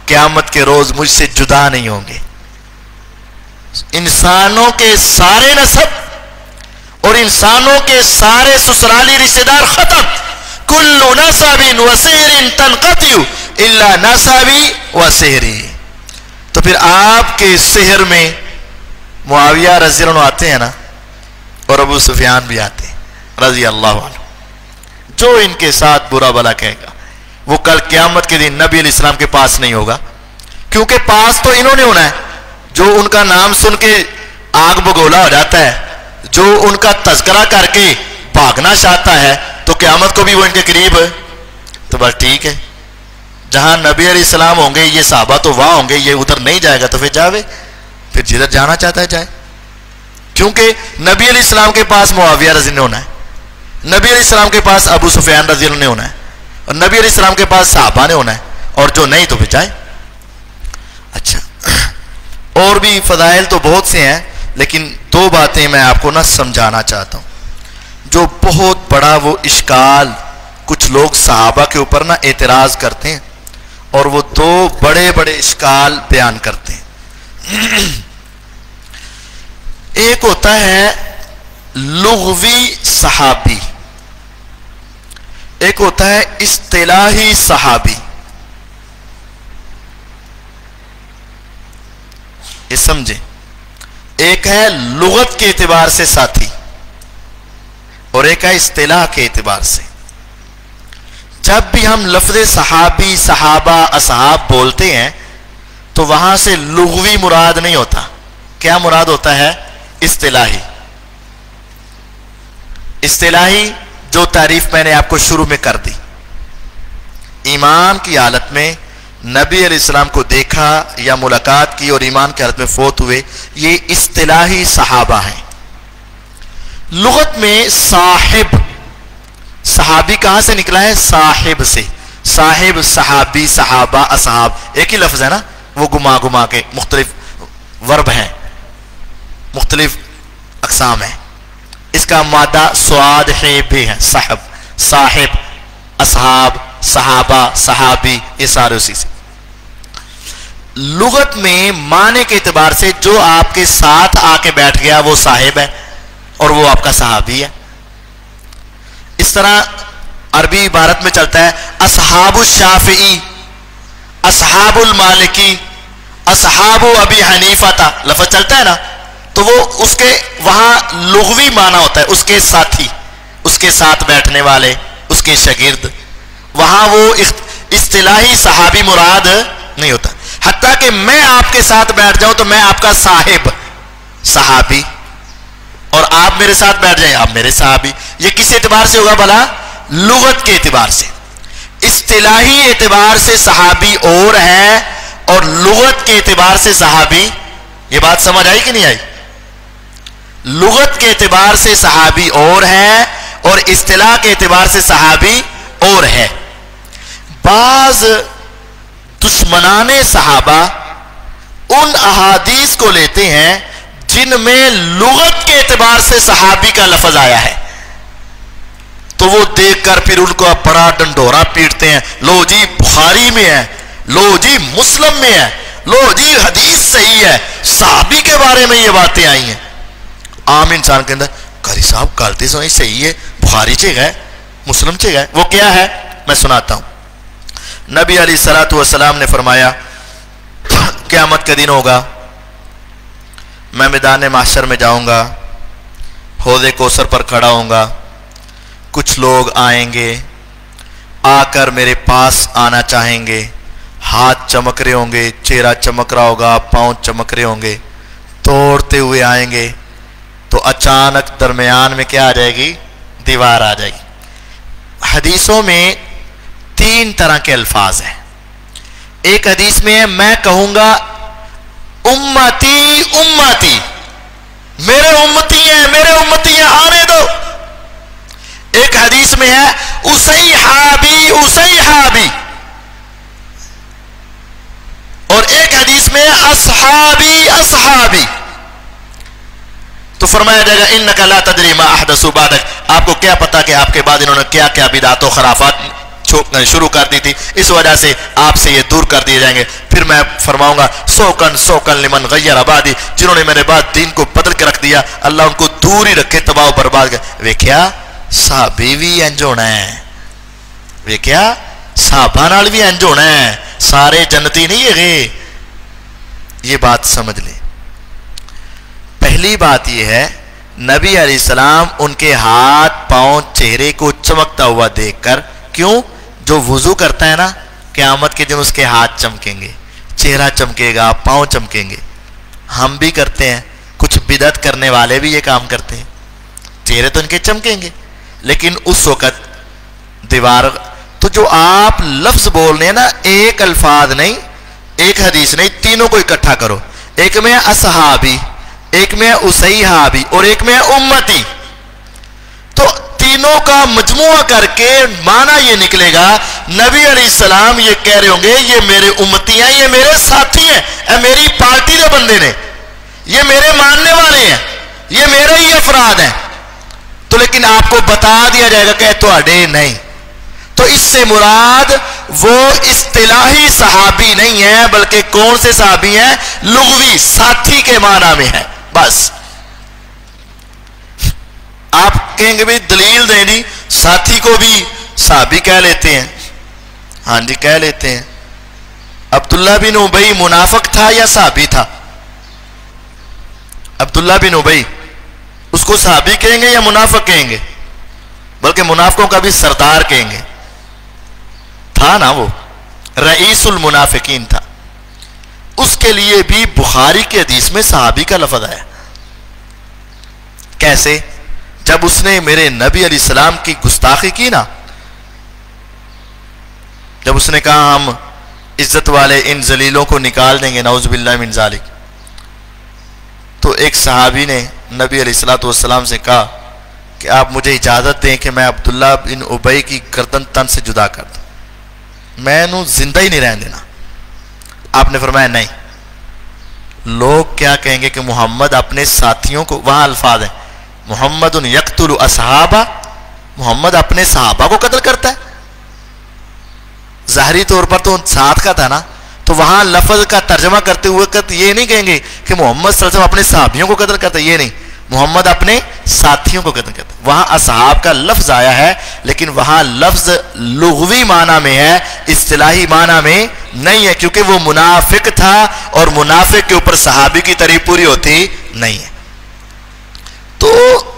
قیامت کے روز مجھ سے جدا نہیں ہوں گے. انسانوں کے سارے نسب اور انسانوں کے سارے سسرالی رشتہ دار ختم. کل نسب و سحر تنقطع الا نسبی و سحری. تو پھر آپ کے سحر میں معاویہ رضی اللہ عنہ آتے ہیں نا، اور ابو سفیان بھی آتے ہیں رضی اللہ عنہ. جو ان کے ساتھ برا بلا کہے گا وہ کل قیامت کے دن نبی علیہ السلام کے پاس نہیں ہوگا، کیونکہ پاس تو انہوں نے ہونا ہے. جو ان کا نام سن کے آگ بگولا ہو جاتا ہے، جو ان کا تذکرہ کر کے بھاگنا چاہتا ہے، تو قیامت کو بھی وہ ان کے قریب ہے. تو بس ٹھیک ہے، جہاں نبی علیہ السلام ہوں گے یہ صحابہ تو وہاں ہوں گے، یہ ادھر نہیں جائے گا تو پھر جاوے، پھر جدھر جانا چاہتا ہے جائے. کیونکہ نبی علیہ السلام کے پاس معاویہ رضی نے ہونا ہے، نبی علیہ السلام کے پاس ابو سفیان رضی اللہ نے ہونا ہے، اور نبی علیہ السلام کے پاس صحابہ نے ہونا ہے، اور جو نہیں تو پھر جائے. اچھا، اور بھی فضائل تو بہت سے ہیں، لیکن دو باتیں میں آپ کو نہ سمجھانا چاہتا ہوں. جو بہت بڑا وہ اشکال کچھ لوگ صحابہ کے اوپر نہ اعتراض کرتے ہیں، اور وہ دو بڑے بڑے اشکال بیان کرتے ہیں. ایک ہوتا ہے لغوی صحابی، ایک ہوتا ہے اصطلاحی صحابی، یہ سمجھیں، ایک ہے لغت کے اعتبار سے ساتھی اور ایک ہے اصطلاح کے اعتبار سے۔ جب بھی ہم لفظ صحابی، صحابہ، اصحاب بولتے ہیں تو وہاں سے لغوی مراد نہیں ہوتا، کیا مراد ہوتا ہے؟ اصطلاحی۔ اصطلاحی جو تعریف میں نے آپ کو شروع میں کر دی، ایمان کی حالت میں نبی علیہ السلام کو دیکھا یا ملاقات کی اور ایمان کی حالت میں فوت ہوئے، یہ اصطلاحی صحابہ ہیں۔ لغت میں صاحب، صحابی کہاں سے نکلا ہے؟ صاحب سے۔ صاحب، صحابی، صحابہ، اصحاب ایک ہی لفظ ہے نا، وہ گما گما کے مختلف ورب ہیں، مختلف اقسام ہیں۔ اس کا مادہ سواد ہے بھی ہے، صاحب، صاحب، اصحاب، صحابہ، صحابی، یہ سارے اسی سے۔ لغت میں معنی کے اعتبار سے جو آپ کے ساتھ آ کے بیٹھ گیا وہ صاحب ہے اور وہ آپ کا صحابی ہے۔ اس طرح عربی عبارت میں چلتا ہے اصحاب الشافعی، اصحاب المالکی، اصحاب ابی حنیفہ، لفظ چلتا ہے نا، تو وہ اس کے وہاں لغوی معنی ہوتا ہے اس کے ساتھی، اس کے ساتھ بیٹھنے والے، اس کے شاگرد۔ وہاں وہ اصطلاحی صحابی مراد نہیں ہوتا۔ حتیٰ کہ میں آپ کے ساتھ بیٹھ جاؤں تو میں آپ کا صاحب، صحابی، اور آپ میرے ساتھ بیٹھ جائیں آپ میرے صحابی۔ یہ کس اعتبار سے ہوگا بھلا؟ لغت کے اعتبار سے۔ اصطلاحی اعتبار سے صحابی اور ہے اور لغت کے اعتبار سے صحابی، یہ بات سمجھ آئی کہ نہیں آئی؟ لغت کے اعتبار سے صحابی اور ہے اور اصطلاح کے اعتبار سے صحابی اور ہے۔ بعض دشمنان صحابہ ان احادیث کو لیتے ہیں جن میں لغت کے اعتبار سے صحابی کا لفظ آیا ہے، تو وہ دیکھ کر پھر ان کو بڑا ڈنڈورا پیٹتے ہیں، لو جی بخاری میں ہے، لو جی مسلم میں ہے، لو جی حدیث صحیح ہے، صحابی کے بارے میں یہ باتیں آئی ہیں۔ عام انسان کے اندر قاری صاحب کرتے سوئی صحیح ہے، بخاری چے گئے، مسلم چے گئے، وہ کیا ہے؟ میں سناتا ہوں۔ نبی علیہ الصلوۃ والسلام نے فرمایا قیامت کا دن ہوگا، میں میدان محشر میں جاؤں گا، حوض کوثر پر کھڑا ہوں گا، کچھ لوگ آئیں گے، آ کر میرے پاس آنا چاہیں گے، ہاتھ چمک رہے ہوں گے، چہرہ چمک رہا ہوگا، پاؤں چمک رہے ہوں گے، توڑتے ہوئے آئیں گے، تو اچانک درمیان میں کیا آ جائے گی؟ دیوار آ جائے گی۔ حدیثوں میں 3 طرح کے الفاظ ہیں۔ ایک حدیث میں ہے میں کہوں گا امتی امتی، میرے امتی ہیں، میرے امتی ہیں، آنے دو۔ ایک حدیث میں ہے اسیحابی اسیحابی، اور ایک حدیث میں ہے اصحابی اصحابی۔ تو فرمایا جائے گا انک لا تدری ما احدثوا بعدک، آپ کو کیا پتا کہ آپ کے بعد انہوں نے کیا کیا بدعت و خرافات شروع کر دی تھی، اس وجہ سے آپ سے یہ دور کر دیے جائیں گے۔ پھر میں فرماؤں گا سوکن سوکن لمن غیر آبادی، جنہوں نے میرے بعد دین کو بدل کے رکھ دیا، اللہ ان کو دور ہی رکھے، تباہ و برباد کر۔ ویکھیا صحابی بھی انج ہونا ہے، ویکھیا صحابہ نال بھی انج ہونا ہے، سارے جنتی نہیں ہے۔ یہ بات سمجھ لیں۔ پہلی بات یہ ہے نبی علیہ السلام ان کے ہاتھ پاؤں چہرے کو چمکتا ہوا دیکھ کر، کیوں؟ جو وضو کرتا ہے نا قیامت کے دن اس کے ہاتھ چمکیں گے، چہرہ چمکے گا، پاؤں چمکیں گے۔ ہم بھی کرتے ہیں، کچھ بدعت کرنے والے بھی یہ کام کرتے ہیں، چہرے تو ان کے چمکیں گے، لیکن اس وقت دیوار۔ تو جو آپ لفظ بول رہے ہیں نا، ایک الفاظ نہیں، ایک حدیث نہیں، تینوں کو اکٹھا کرو۔ ایک میں اصحابی، ایک میں اسیحابی، اور ایک میں امتی۔ تو تینوں کا مجموعہ کر کے معنی یہ نکلے گا، نبی علیہ السلام یہ کہہ رہے ہوں گے یہ میرے امتی ہیں، یہ میرے ساتھی ہیں، اے میری پارٹی کے بندے نے، یہ میرے ماننے والے ہیں، یہ میرے ہی افراد ہیں۔ تو لیکن آپ کو بتا دیا جائے گا کہ تواڈے نہیں۔ تو اس سے مراد وہ اصطلاحی صحابی نہیں ہے، بلکہ کون سے صحابی ہیں؟ لغوی، ساتھی کے معنی میں ہے۔ بس آپ کہیں گے بھی دلیل دیں جی، ساتھی کو بھی صحابی کہہ لیتے ہیں. ہاں جی کہہ لیتے ہیں. عبداللہ بن ابی منافق تھا یا صحابی تھا؟ عبداللہ بن ابی اس کو صحابی کہیں گے یا منافق کہیں گے؟ بلکہ منافقوں کا بھی سردار کہیں گے. تھا نا وہ رئیس المنافقین تھا. اس کے لیے بھی بخاری کی حدیث میں صحابی کا لفظ آیا. کیسے؟ جب اس نے میرے نبی علیہ السلام کی گستاخی کی نا، جب اس نے کہا ہم عزت والے ان ذلیلوں کو نکال دیں گے نعوذ باللہ من ذالک، تو ایک صحابی نے نبی علیہ الصلوۃ والسلام سے کہا کہ آپ مجھے اجازت دیں کہ میں عبداللہ بن ابی کی گردن تن سے جدا کر دوں، میں نو زندہ ہی نہیں رہن دینا. آپ نے فرمایا نہیں، لوگ کیا کہیں گے کہ محمد اپنے ساتھیوں کو، وہاں الفاظ ہیں محمد یقتل اصحابہ، محمد اپنے صحابہ کو قتل کرتا ہے. ظاہری طور پر تو ساتھ کا تھا نا، تو وہاں لفظ کا ترجمہ کرتے ہوئے یہ نہیں کہیں گے کہ محمد صلی اللہ علیہ وسلم اپنے صحابیوں کو قتل کرتا ہے، یہ نہیں، محمد اپنے ساتھیوں کو قتل کرتا ہے. وہاں اصحاب کا لفظ آیا ہے لیکن وہاں لفظ لغوی معنی میں ہے، اصطلاحی معنی میں نہیں ہے، کیونکہ وہ منافق تھا اور منافق کے اوپر صحابی کی تعریف پوری ہوتی نہیں ہے. تو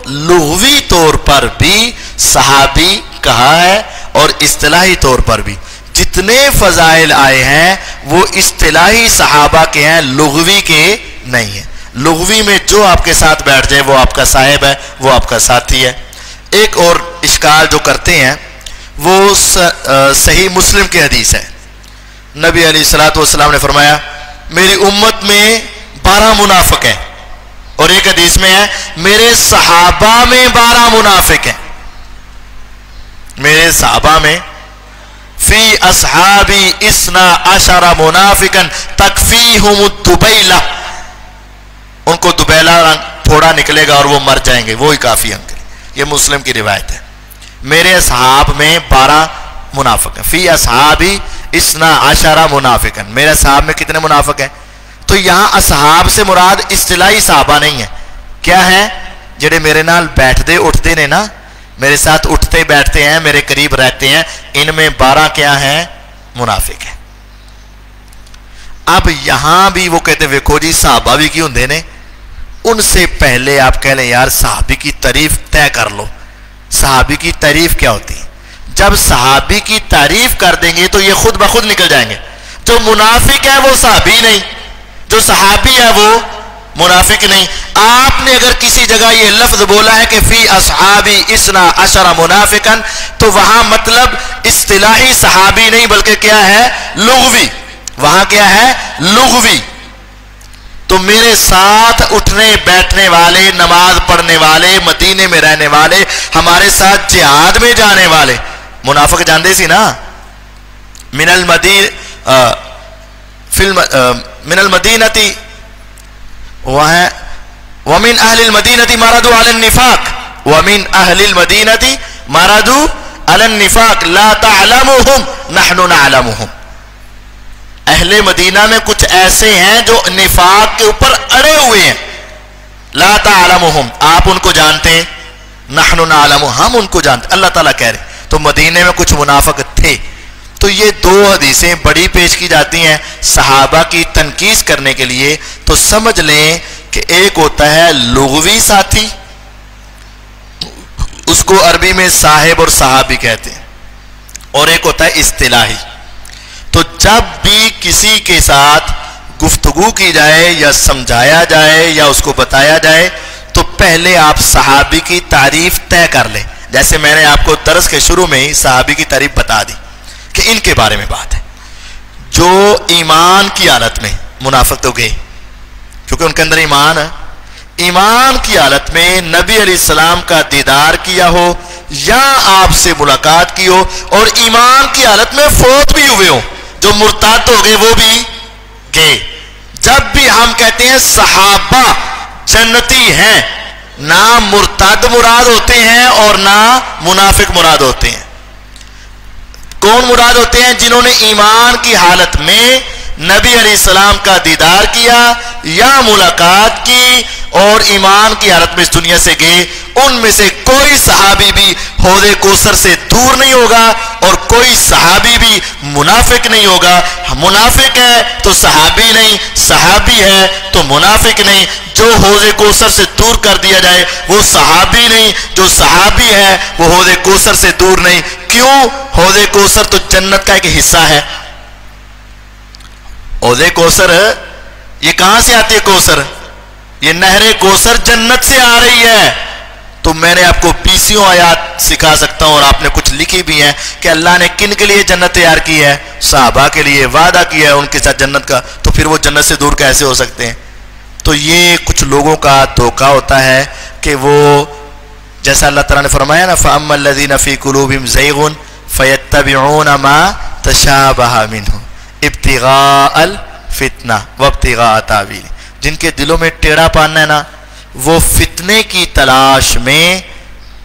لغوی طور پر بھی صحابی کہا ہے اور اصطلاحی طور پر بھی جتنے فضائل آئے ہیں وہ اصطلاحی صحابہ کے ہیں، لغوی کے نہیں ہیں. لغوی میں جو آپ کے ساتھ بیٹھ جائے وہ آپ کا صاحب ہے، وہ آپ کا ساتھی ہے. ایک اور اشکال جو کرتے ہیں وہ صحیح مسلم کی حدیث ہے. نبی علیہ الصلوۃ والسلام نے فرمایا میری امت میں 12 منافق ہیں، اور ایک حدیث میں ہے میرے صحابہ میں 12 منافق ہیں. میرے صحابہ میں فی اصحابی 12 منافقا تکفیہم الدبیلہ، ان کو دبیلا رنگ پھوڑا نکلے گا اور وہ مر جائیں گے، وہی کافی ہم کے لیے. یہ مسلم کی روایت ہے. میرے اصحاب میں 12 منافق ہیں. فی اصحابی 12 منافقا، میرے اصحاب میں کتنے منافق ہیں؟ تو یہاں اصحاب سے مراد اصطلاحی صحابہ نہیں ہے. کیا ہے؟ جڑے میرے نال بیٹھتے اٹھتے نے نا، میرے ساتھ اٹھتے بیٹھتے ہیں، میرے قریب رہتے ہیں، ان میں 12 کیا ہیں؟ منافق ہیں. اب یہاں بھی وہ کہتے ہیں ویکھو جی صحابہ بھی کی ہوندے نے، ان سے پہلے آپ کہہ لیں یار صحابی کی تعریف طے کر لو. صحابی کی تعریف کیا ہوتی ہے؟ جب صحابی کی تعریف کر دیں گے تو یہ خود بخود نکل جائیں گے. جو منافق ہے وہ صحابی نہیں، جو صحابی ہے وہ منافق نہیں. آپ نے اگر کسی جگہ یہ لفظ بولا ہے کہ فی اصحابی 12 منافقا، تو وہاں مطلب اصطلاحی صحابی نہیں بلکہ کیا ہے؟ لغوی. وہاں کیا ہے؟ لغوی. تو میرے ساتھ اٹھنے بیٹھنے والے، نماز پڑھنے والے، مدینے میں رہنے والے، ہمارے ساتھ جہاد میں جانے والے، منافق جاندے سی نا. من المدینتی ومن اہل المدینتی مردوا علی النفاق، ومن اہل المدینتی مردوا علی النفاق لا تعلمهم نحن نعلمهم. اہل مدینہ میں کچھ ایسے ہیں جو نفاق کے اوپر اڑے ہوئے ہیں. لا تعلمهم، آپ ان کو جانتے ہیں، نحن نعلم، ہم ان کو جانتے. اللہ تعالیٰ کہہ رہے تو مدینے میں کچھ منافق تھے. تو یہ 2 حدیثیں بڑی پیش کی جاتی ہیں صحابہ کی تنقیص کرنے کے لیے. تو سمجھ لیں کہ ایک ہوتا ہے لغوی ساتھی، اس کو عربی میں صاحب اور صحابی کہتے ہیں، اور ایک ہوتا ہے اصطلاحی. تو جب بھی کسی کے ساتھ گفتگو کی جائے یا سمجھایا جائے یا اس کو بتایا جائے تو پہلے آپ صحابی کی تعریف طے کر لیں. جیسے میں نے آپ کو درس کے شروع میں ہی صحابی کی تعریف بتا دی کہ ان کے بارے میں بات ہے. جو ایمان کی حالت میں، منافق تو گئے کیونکہ ان کے اندر ایمان ہے، ایمان کی حالت میں نبی علیہ السلام کا دیدار کیا ہو یا آپ سے ملاقات کی ہو اور ایمان کی حالت میں فوت بھی ہوئے ہوں، جو مرتد ہو گئے وہ بھی گئے. جب بھی ہم کہتے ہیں صحابہ جنتی ہیں، نہ مرتد مراد ہوتے ہیں اور نہ منافق مراد ہوتے ہیں. کون مراد ہوتے ہیں؟ جنہوں نے ایمان کی حالت میں نبی علیہ السلام کا دیدار کیا یا ملاقات کی اور ایمان کی حالت میں اس دنیا سے گئے، ان میں سے کوئی صحابی بھی حوض کوثر سے دور نہیں ہوگا اور کوئی صحابی بھی منافق نہیں ہوگا۔ منافق ہے تو صحابی نہیں، صحابی ہے تو منافق نہیں۔ جو حوض کوثر سے دور کر دیا جائے وہ صحابی نہیں، جو صحابی ہے وہ حوض کوثر سے دور نہیں۔ کیوں؟ حوض کوثر تو جنت کا ایک حصہ ہے۔ حوض کوثر یہ کہاں سے آتی ہے؟ کوثر، یہ نہر کوثر جنت سے آ رہی ہے۔ تو میں نے آپ کو 20 آیات سکھا سکتا ہوں اور آپ نے کچھ لکھی بھی ہیں کہ اللہ نے کن کے لیے جنت تیار کی ہے؟ صحابہ کے لیے وعدہ کیا ہے ان کے ساتھ جنت کا، تو پھر وہ جنت سے دور کیسے ہو سکتے ہیں؟ تو یہ کچھ لوگوں کا دھوکہ ہوتا ہے کہ وہ جیسا اللہ تعالیٰ نے فرمایا نا فَأَمَّا الَّذِينَ فِي قُلُوبِهِمْ زَيْغٌ فَيَتَّبِعُونَ مَا تَشَابَهَ مِنْهُ ابْتِغَاءَ الْفِتْنَةِ وَابْتِغَاءَ تَأْوِيلِهِ، جن کے دلوں میں ٹیڑھا پانا ہے نا، وہ فتنے کی تلاش میں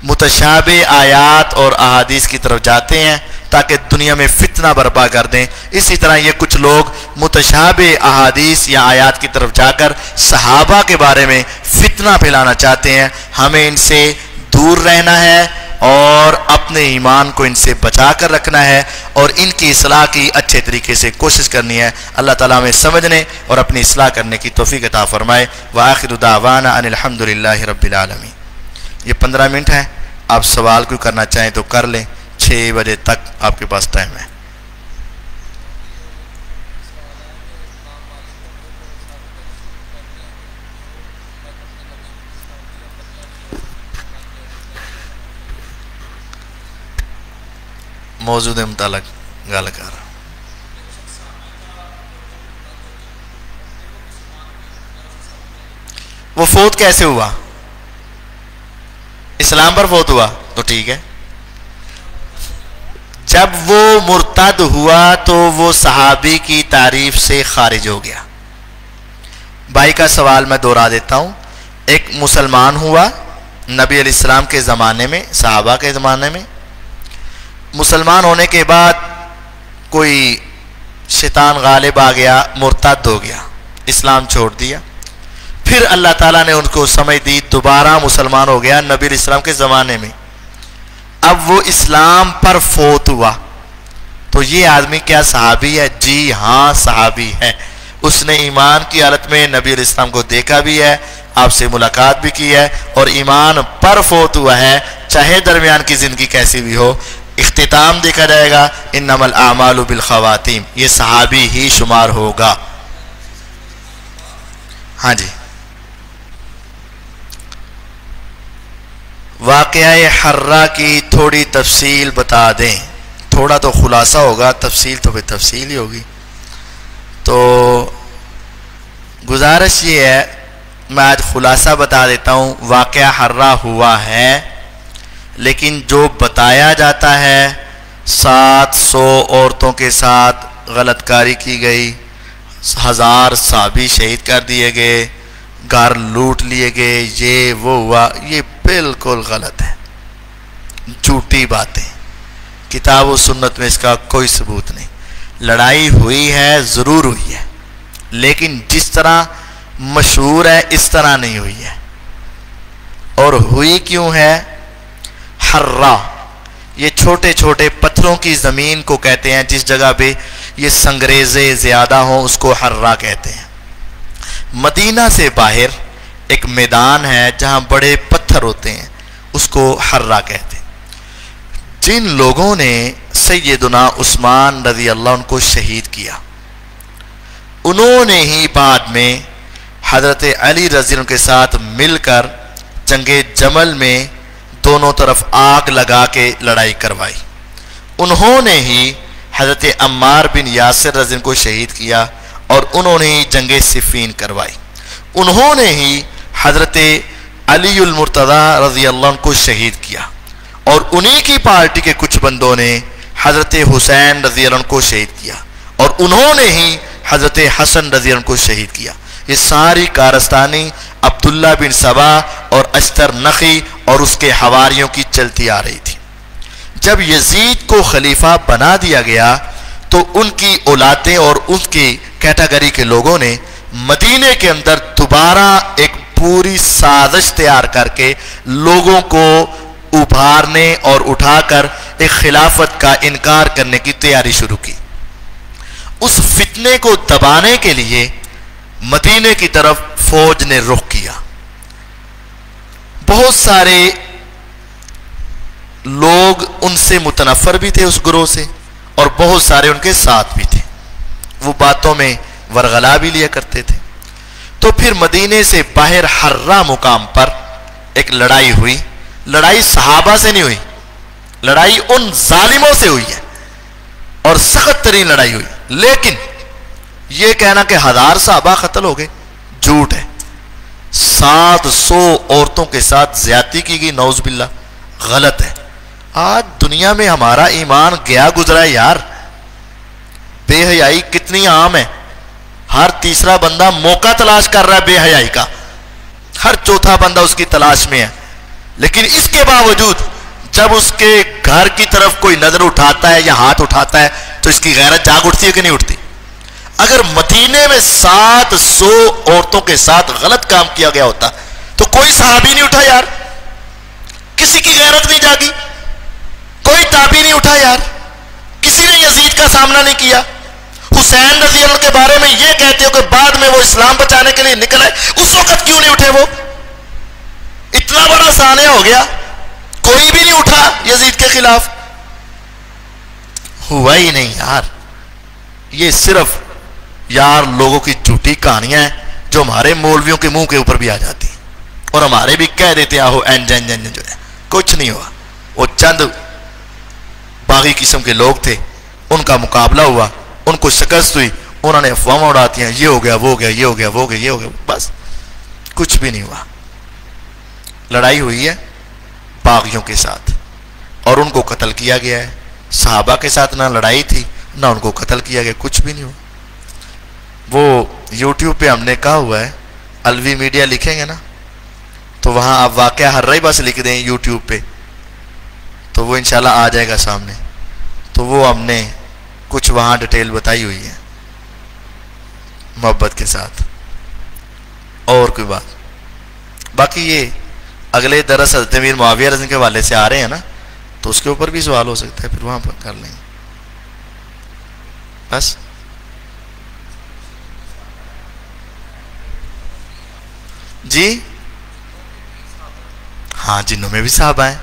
متشابہ آیات اور احادیث کی طرف جاتے ہیں تاکہ دنیا میں فتنہ برپا کر دیں۔ اسی طرح یہ کچھ لوگ متشابہ احادیث یا آیات کی طرف جا کر صحابہ کے بارے میں فتنہ پھیلانا چاہتے ہیں۔ ہمیں ان سے دور رہنا ہے اور اپنے ایمان کو ان سے بچا کر رکھنا ہے اور ان کی اصلاح کی اچھے طریقے سے کوشش کرنی ہے۔ اللہ تعالیٰ ہمیں سمجھنے اور اپنی اصلاح کرنے کی توفیق عطا فرمائے۔ وآخر دعوانا ان الحمد للہ رب العالمین۔ یہ 15 منٹ ہیں، آپ سوال کوئی کرنا چاہیں تو کر لیں، 6 بجے تک آپ کے پاس ٹائم ہے۔ موضوع دے متعلق گل کر رہا ہوں۔ وہ فوت کیسے ہوا؟ اسلام پر فوت ہوا تو ٹھیک ہے۔ جب وہ مرتد ہوا تو وہ صحابی کی تعریف سے خارج ہو گیا۔ بھائی کا سوال میں دوہرا دیتا ہوں۔ ایک مسلمان ہوا نبی علیہ السلام کے زمانے میں، صحابہ کے زمانے میں، مسلمان ہونے کے بعد کوئی شیطان غالب آ گیا، مرتد ہو گیا، اسلام چھوڑ دیا۔ پھر اللہ تعالیٰ نے ان کو سمجھ دی، دوبارہ مسلمان ہو گیا نبی علیہ السلام کے زمانے میں۔ اب وہ اسلام پر فوت ہوا تو یہ آدمی کیا صحابی ہے؟ جی ہاں صحابی ہے۔ اس نے ایمان کی حالت میں نبی علیہ السلام کو دیکھا بھی ہے، آپ سے ملاقات بھی کی ہے اور ایمان پر فوت ہوا ہے، چاہے درمیان کی زندگی کیسی بھی ہو۔ اختتام دیکھا جائے گا انما الاعمال بالخواتیم، یہ صحابی ہی شمار ہوگا۔ ہاں جی، واقعہ حرہ کی تھوڑی تفصیل بتا دیں۔ تھوڑا تو خلاصہ ہوگا، تفصیل تو پھر تفصیل ہی ہوگی۔ تو گزارش یہ ہے، میں آج خلاصہ بتا دیتا ہوں۔ واقعہ حرہ ہوا ہے، لیکن جو بتایا جاتا ہے 700 عورتوں کے ساتھ غلط کاری کی گئی، 1000 صحابی شہید کر دیے گئے، گھر لوٹ لیے گئے، یہ وہ ہوا، یہ بالکل غلط ہے، جھوٹی باتیں۔ کتاب و سنت میں اس کا کوئی ثبوت نہیں۔ لڑائی ہوئی ہے، ضرور ہوئی ہے، لیکن جس طرح مشہور ہے اس طرح نہیں ہوئی ہے۔ اور ہوئی کیوں ہے؟ حرہ، یہ چھوٹے چھوٹے پتھروں کی زمین کو کہتے ہیں، جس جگہ پہ یہ سنگریزے زیادہ ہوں اس کو حرہ کہتے ہیں۔ مدینہ سے باہر ایک میدان ہے جہاں بڑے پتھر ہوتے ہیں، اس کو حرہ کہتے ہیں۔ جن لوگوں نے سیدنا عثمان رضی اللہ عنہ کو شہید کیا، انہوں نے ہی بعد میں حضرت علی رضی اللہ عنہ کے ساتھ مل کر جنگ جمل میں دونوں طرف آگ لگا کے لڑائی کروائی۔ انہوں نے ہی حضرت عمار بن یاسر رضی اللہ عنہ کو شہید کیا اور انہوں نے ہی جنگ صفین کروائی۔ انہوں نے ہی حضرت علی المرتضی رضی اللہ عنہ کو شہید کیا اور انہی کی پارٹی کے کچھ بندوں نے حضرت حسین رضی اللہ عنہ کو شہید کیا اور انہوں نے ہی حضرت حسن رضی اللہ عنہ کو شہید کیا۔ یہ ساری کارستانی عبداللہ بن سبا اور اشتر نخی اور اس کے حواریوں کی چلتی آ رہی تھی۔ جب یزید کو خلیفہ بنا دیا گیا تو ان کی اولادیں اور اس کی کیٹیگری کے لوگوں نے مدینے کے اندر دوبارہ ایک پوری سازش تیار کر کے لوگوں کو ابھارنے اور اٹھا کر ایک خلافت کا انکار کرنے کی تیاری شروع کی. اس فتنے کو دبانے کے لیے مدینے کی طرف فوج نے رخ کیا. بہت سارے لوگ ان سے متنفر بھی تھے اس گروہ سے، اور بہت سارے ان کے ساتھ بھی تھے. وہ باتوں میں ورغلا بھی لیا کرتے تھے. تو پھر مدینے سے باہر حرہ مقام پر ایک لڑائی ہوئی. لڑائی صحابہ سے نہیں ہوئی، لڑائی ان ظالموں سے ہوئی ہے، اور سخت ترین لڑائی ہوئی. لیکن یہ کہنا کہ 1000 صحابہ قتل ہو گئے، جھوٹ ہے. 700 عورتوں کے ساتھ زیادتی کی گئی، نعوذ باللہ، غلط ہے. آج دنیا میں ہمارا ایمان گیا گزرا ہے یار. بے حیائی کتنی عام ہے. ہر تیسرا بندہ موقع تلاش کر رہا ہے بے حیائی کا، ہر چوتھا بندہ اس کی تلاش میں ہے. لیکن اس کے باوجود جب اس کے گھر کی طرف کوئی نظر اٹھاتا ہے یا ہاتھ اٹھاتا ہے تو اس کی غیرت جاگ اٹھتی ہے کہ نہیں اٹھتی؟ اگر مدینے میں 700 عورتوں کے ساتھ غلط کام کیا گیا ہوتا تو کوئی صحابی نہیں اٹھا یار، کسی کی غیرت نہیں جاگی، کوئی تابعی نہیں اٹھا یار، کسی نے یزید کا سامنا نہیں کیا. حسین رضی اللہ کے بارے میں یہ کہتے ہو کہ بعد میں وہ اسلام بچانے کے لیے نکل آئے، اس وقت کیوں نہیں اٹھے؟ وہ اتنا بڑا سانحہ ہو گیا، کوئی بھی نہیں اٹھا یزید کے خلاف. ہوا ہی نہیں یار. یہ صرف یار لوگوں کی جھوٹی کہانیاں ہیں جو ہمارے مولویوں کے منہ کے اوپر بھی آ جاتی ہیں، اور ہمارے بھی کہہ دیتے ہیں آہو این جن جن جو ہے. کچھ نہیں ہوا. وہ چند باغی قسم کے لوگ تھے، ان کا مقابلہ ہوا، ان کو شکست ہوئی، انہوں نے افواہیں اڑاتی ہیں، یہ ہو گیا وہ ہو گیا یہ ہو گیا وہ ہو گیا یہ ہو گیا، بس کچھ بھی نہیں ہوا. لڑائی ہوئی ہے باغیوں کے ساتھ اور ان کو قتل کیا گیا ہے. صحابہ کے ساتھ نہ لڑائی تھی نہ ان کو قتل کیا گیا، کچھ بھی نہیں ہوا. وہ یوٹیوب پہ ہم نے کہا ہوا ہے، الوی میڈیا لکھیں گے نا تو وہاں آپ واقعہ ہر رہی بس لکھ دیں یوٹیوب پہ تو وہ انشاءاللہ آ جائے گا سامنے. تو وہ ہم نے کچھ وہاں ڈیٹیل بتائی ہوئی ہے محبت کے ساتھ. اور کوئی بات باقی یہ اگلے درس حضرت امیر معاویہ رضی کے حوالے سے آ رہے ہیں نا، تو اس کے اوپر بھی سوال ہو سکتا ہے، پھر وہاں پر کر لیں گے. بس جی ہاں، جنوں میں بھی صحابہ ہیں،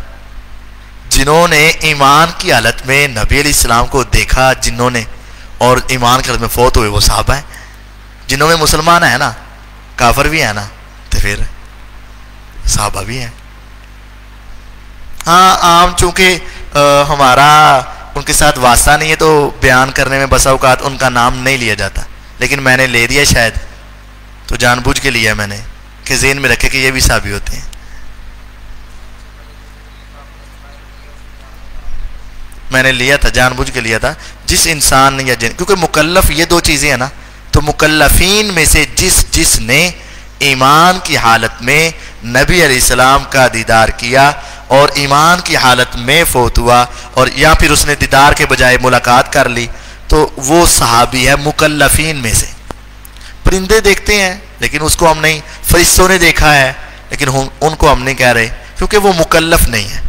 جنہوں نے ایمان کی حالت میں نبی علیہ السلام کو دیکھا، جنہوں نے اور ایمان کی حالت میں فوت ہوئے، وہ صحابہ ہیں. جنہوں میں مسلمان ہیں نا، کافر بھی ہیں نا، تو پھر صحابہ بھی ہیں. ہاں عام چونکہ ہمارا ان کے ساتھ واسطہ نہیں ہے تو بیان کرنے میں بسا اوقات ان کا نام نہیں لیا جاتا، لیکن میں نے لے دیا شاید، تو جان بوجھ کے لیا میں نے کہ ذہن میں رکھے کہ یہ بھی صحابی ہوتے ہیں. میں نے لیا تھا، جان بوجھ کے لیا تھا. جس انسان نے یا کیونکہ مکلف یہ دو چیزیں ہیں نا، تو مکلفین میں سے جس نے ایمان کی حالت میں نبی علیہ السلام کا دیدار کیا اور ایمان کی حالت میں فوت ہوا، اور یا پھر اس نے دیدار کے بجائے ملاقات کر لی، تو وہ صحابی ہے مکلفین میں سے. پرندے دیکھتے ہیں لیکن اس کو ہم نہیں، فرشتوں نے دیکھا ہے لیکن ان کو ہم نہیں کہہ رہے کیونکہ وہ مکلف نہیں ہے.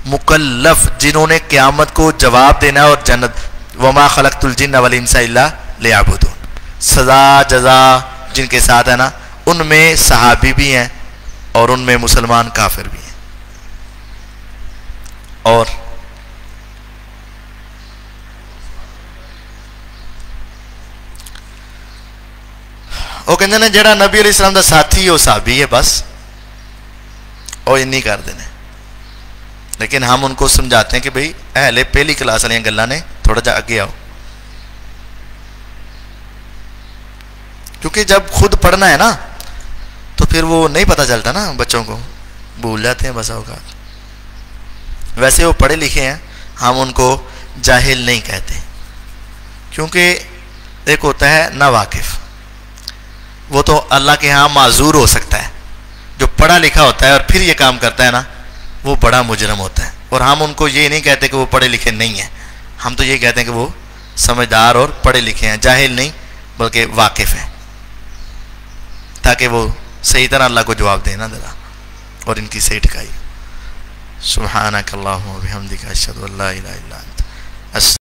مکلف جنہوں نے قیامت کو جواب دینا ہے اور جنت، وما خلقت الجن والانس الا لیعبدون، سزا جزا جن کے ساتھ ہے نا، ان میں صحابی بھی ہیں اور ان میں مسلمان کافر بھی ہیں. اور وہ کہتے ہیں جڑا نبی علیہ السلام دا ساتھی وہ صحابی ہے، بس اور یہ نہیں کر دینے. لیکن ہم ان کو سمجھاتے ہیں کہ بھئی اہل پہلی کلاس والی گلاں نے، تھوڑا جا اگے آؤ، کیونکہ جب خود پڑھنا ہے نا تو پھر وہ نہیں پتہ چلتا نا، بچوں کو بھول جاتے ہیں بسا اوقات. ویسے وہ پڑھے لکھے ہیں، ہم ان کو جاہل نہیں کہتے، کیونکہ ایک ہوتا ہے نا واقف، وہ تو اللہ کے ہاں معذور ہو سکتا ہے. جو پڑھا لکھا ہوتا ہے اور پھر یہ کام کرتا ہے نا، وہ بڑا مجرم ہوتا ہے. اور ہم ان کو یہ نہیں کہتے کہ وہ پڑھے لکھے نہیں ہیں، ہم تو یہ کہتے ہیں کہ وہ سمجھدار اور پڑھے لکھے ہیں، جاہل نہیں بلکہ واقف ہیں، تاکہ وہ صحیح طرح اللہ کو جواب دینا ذرا، اور ان کی صحیح ٹھکائی. سبحانک اللہم و بحمدک اشہد ان لا الہ الا انت.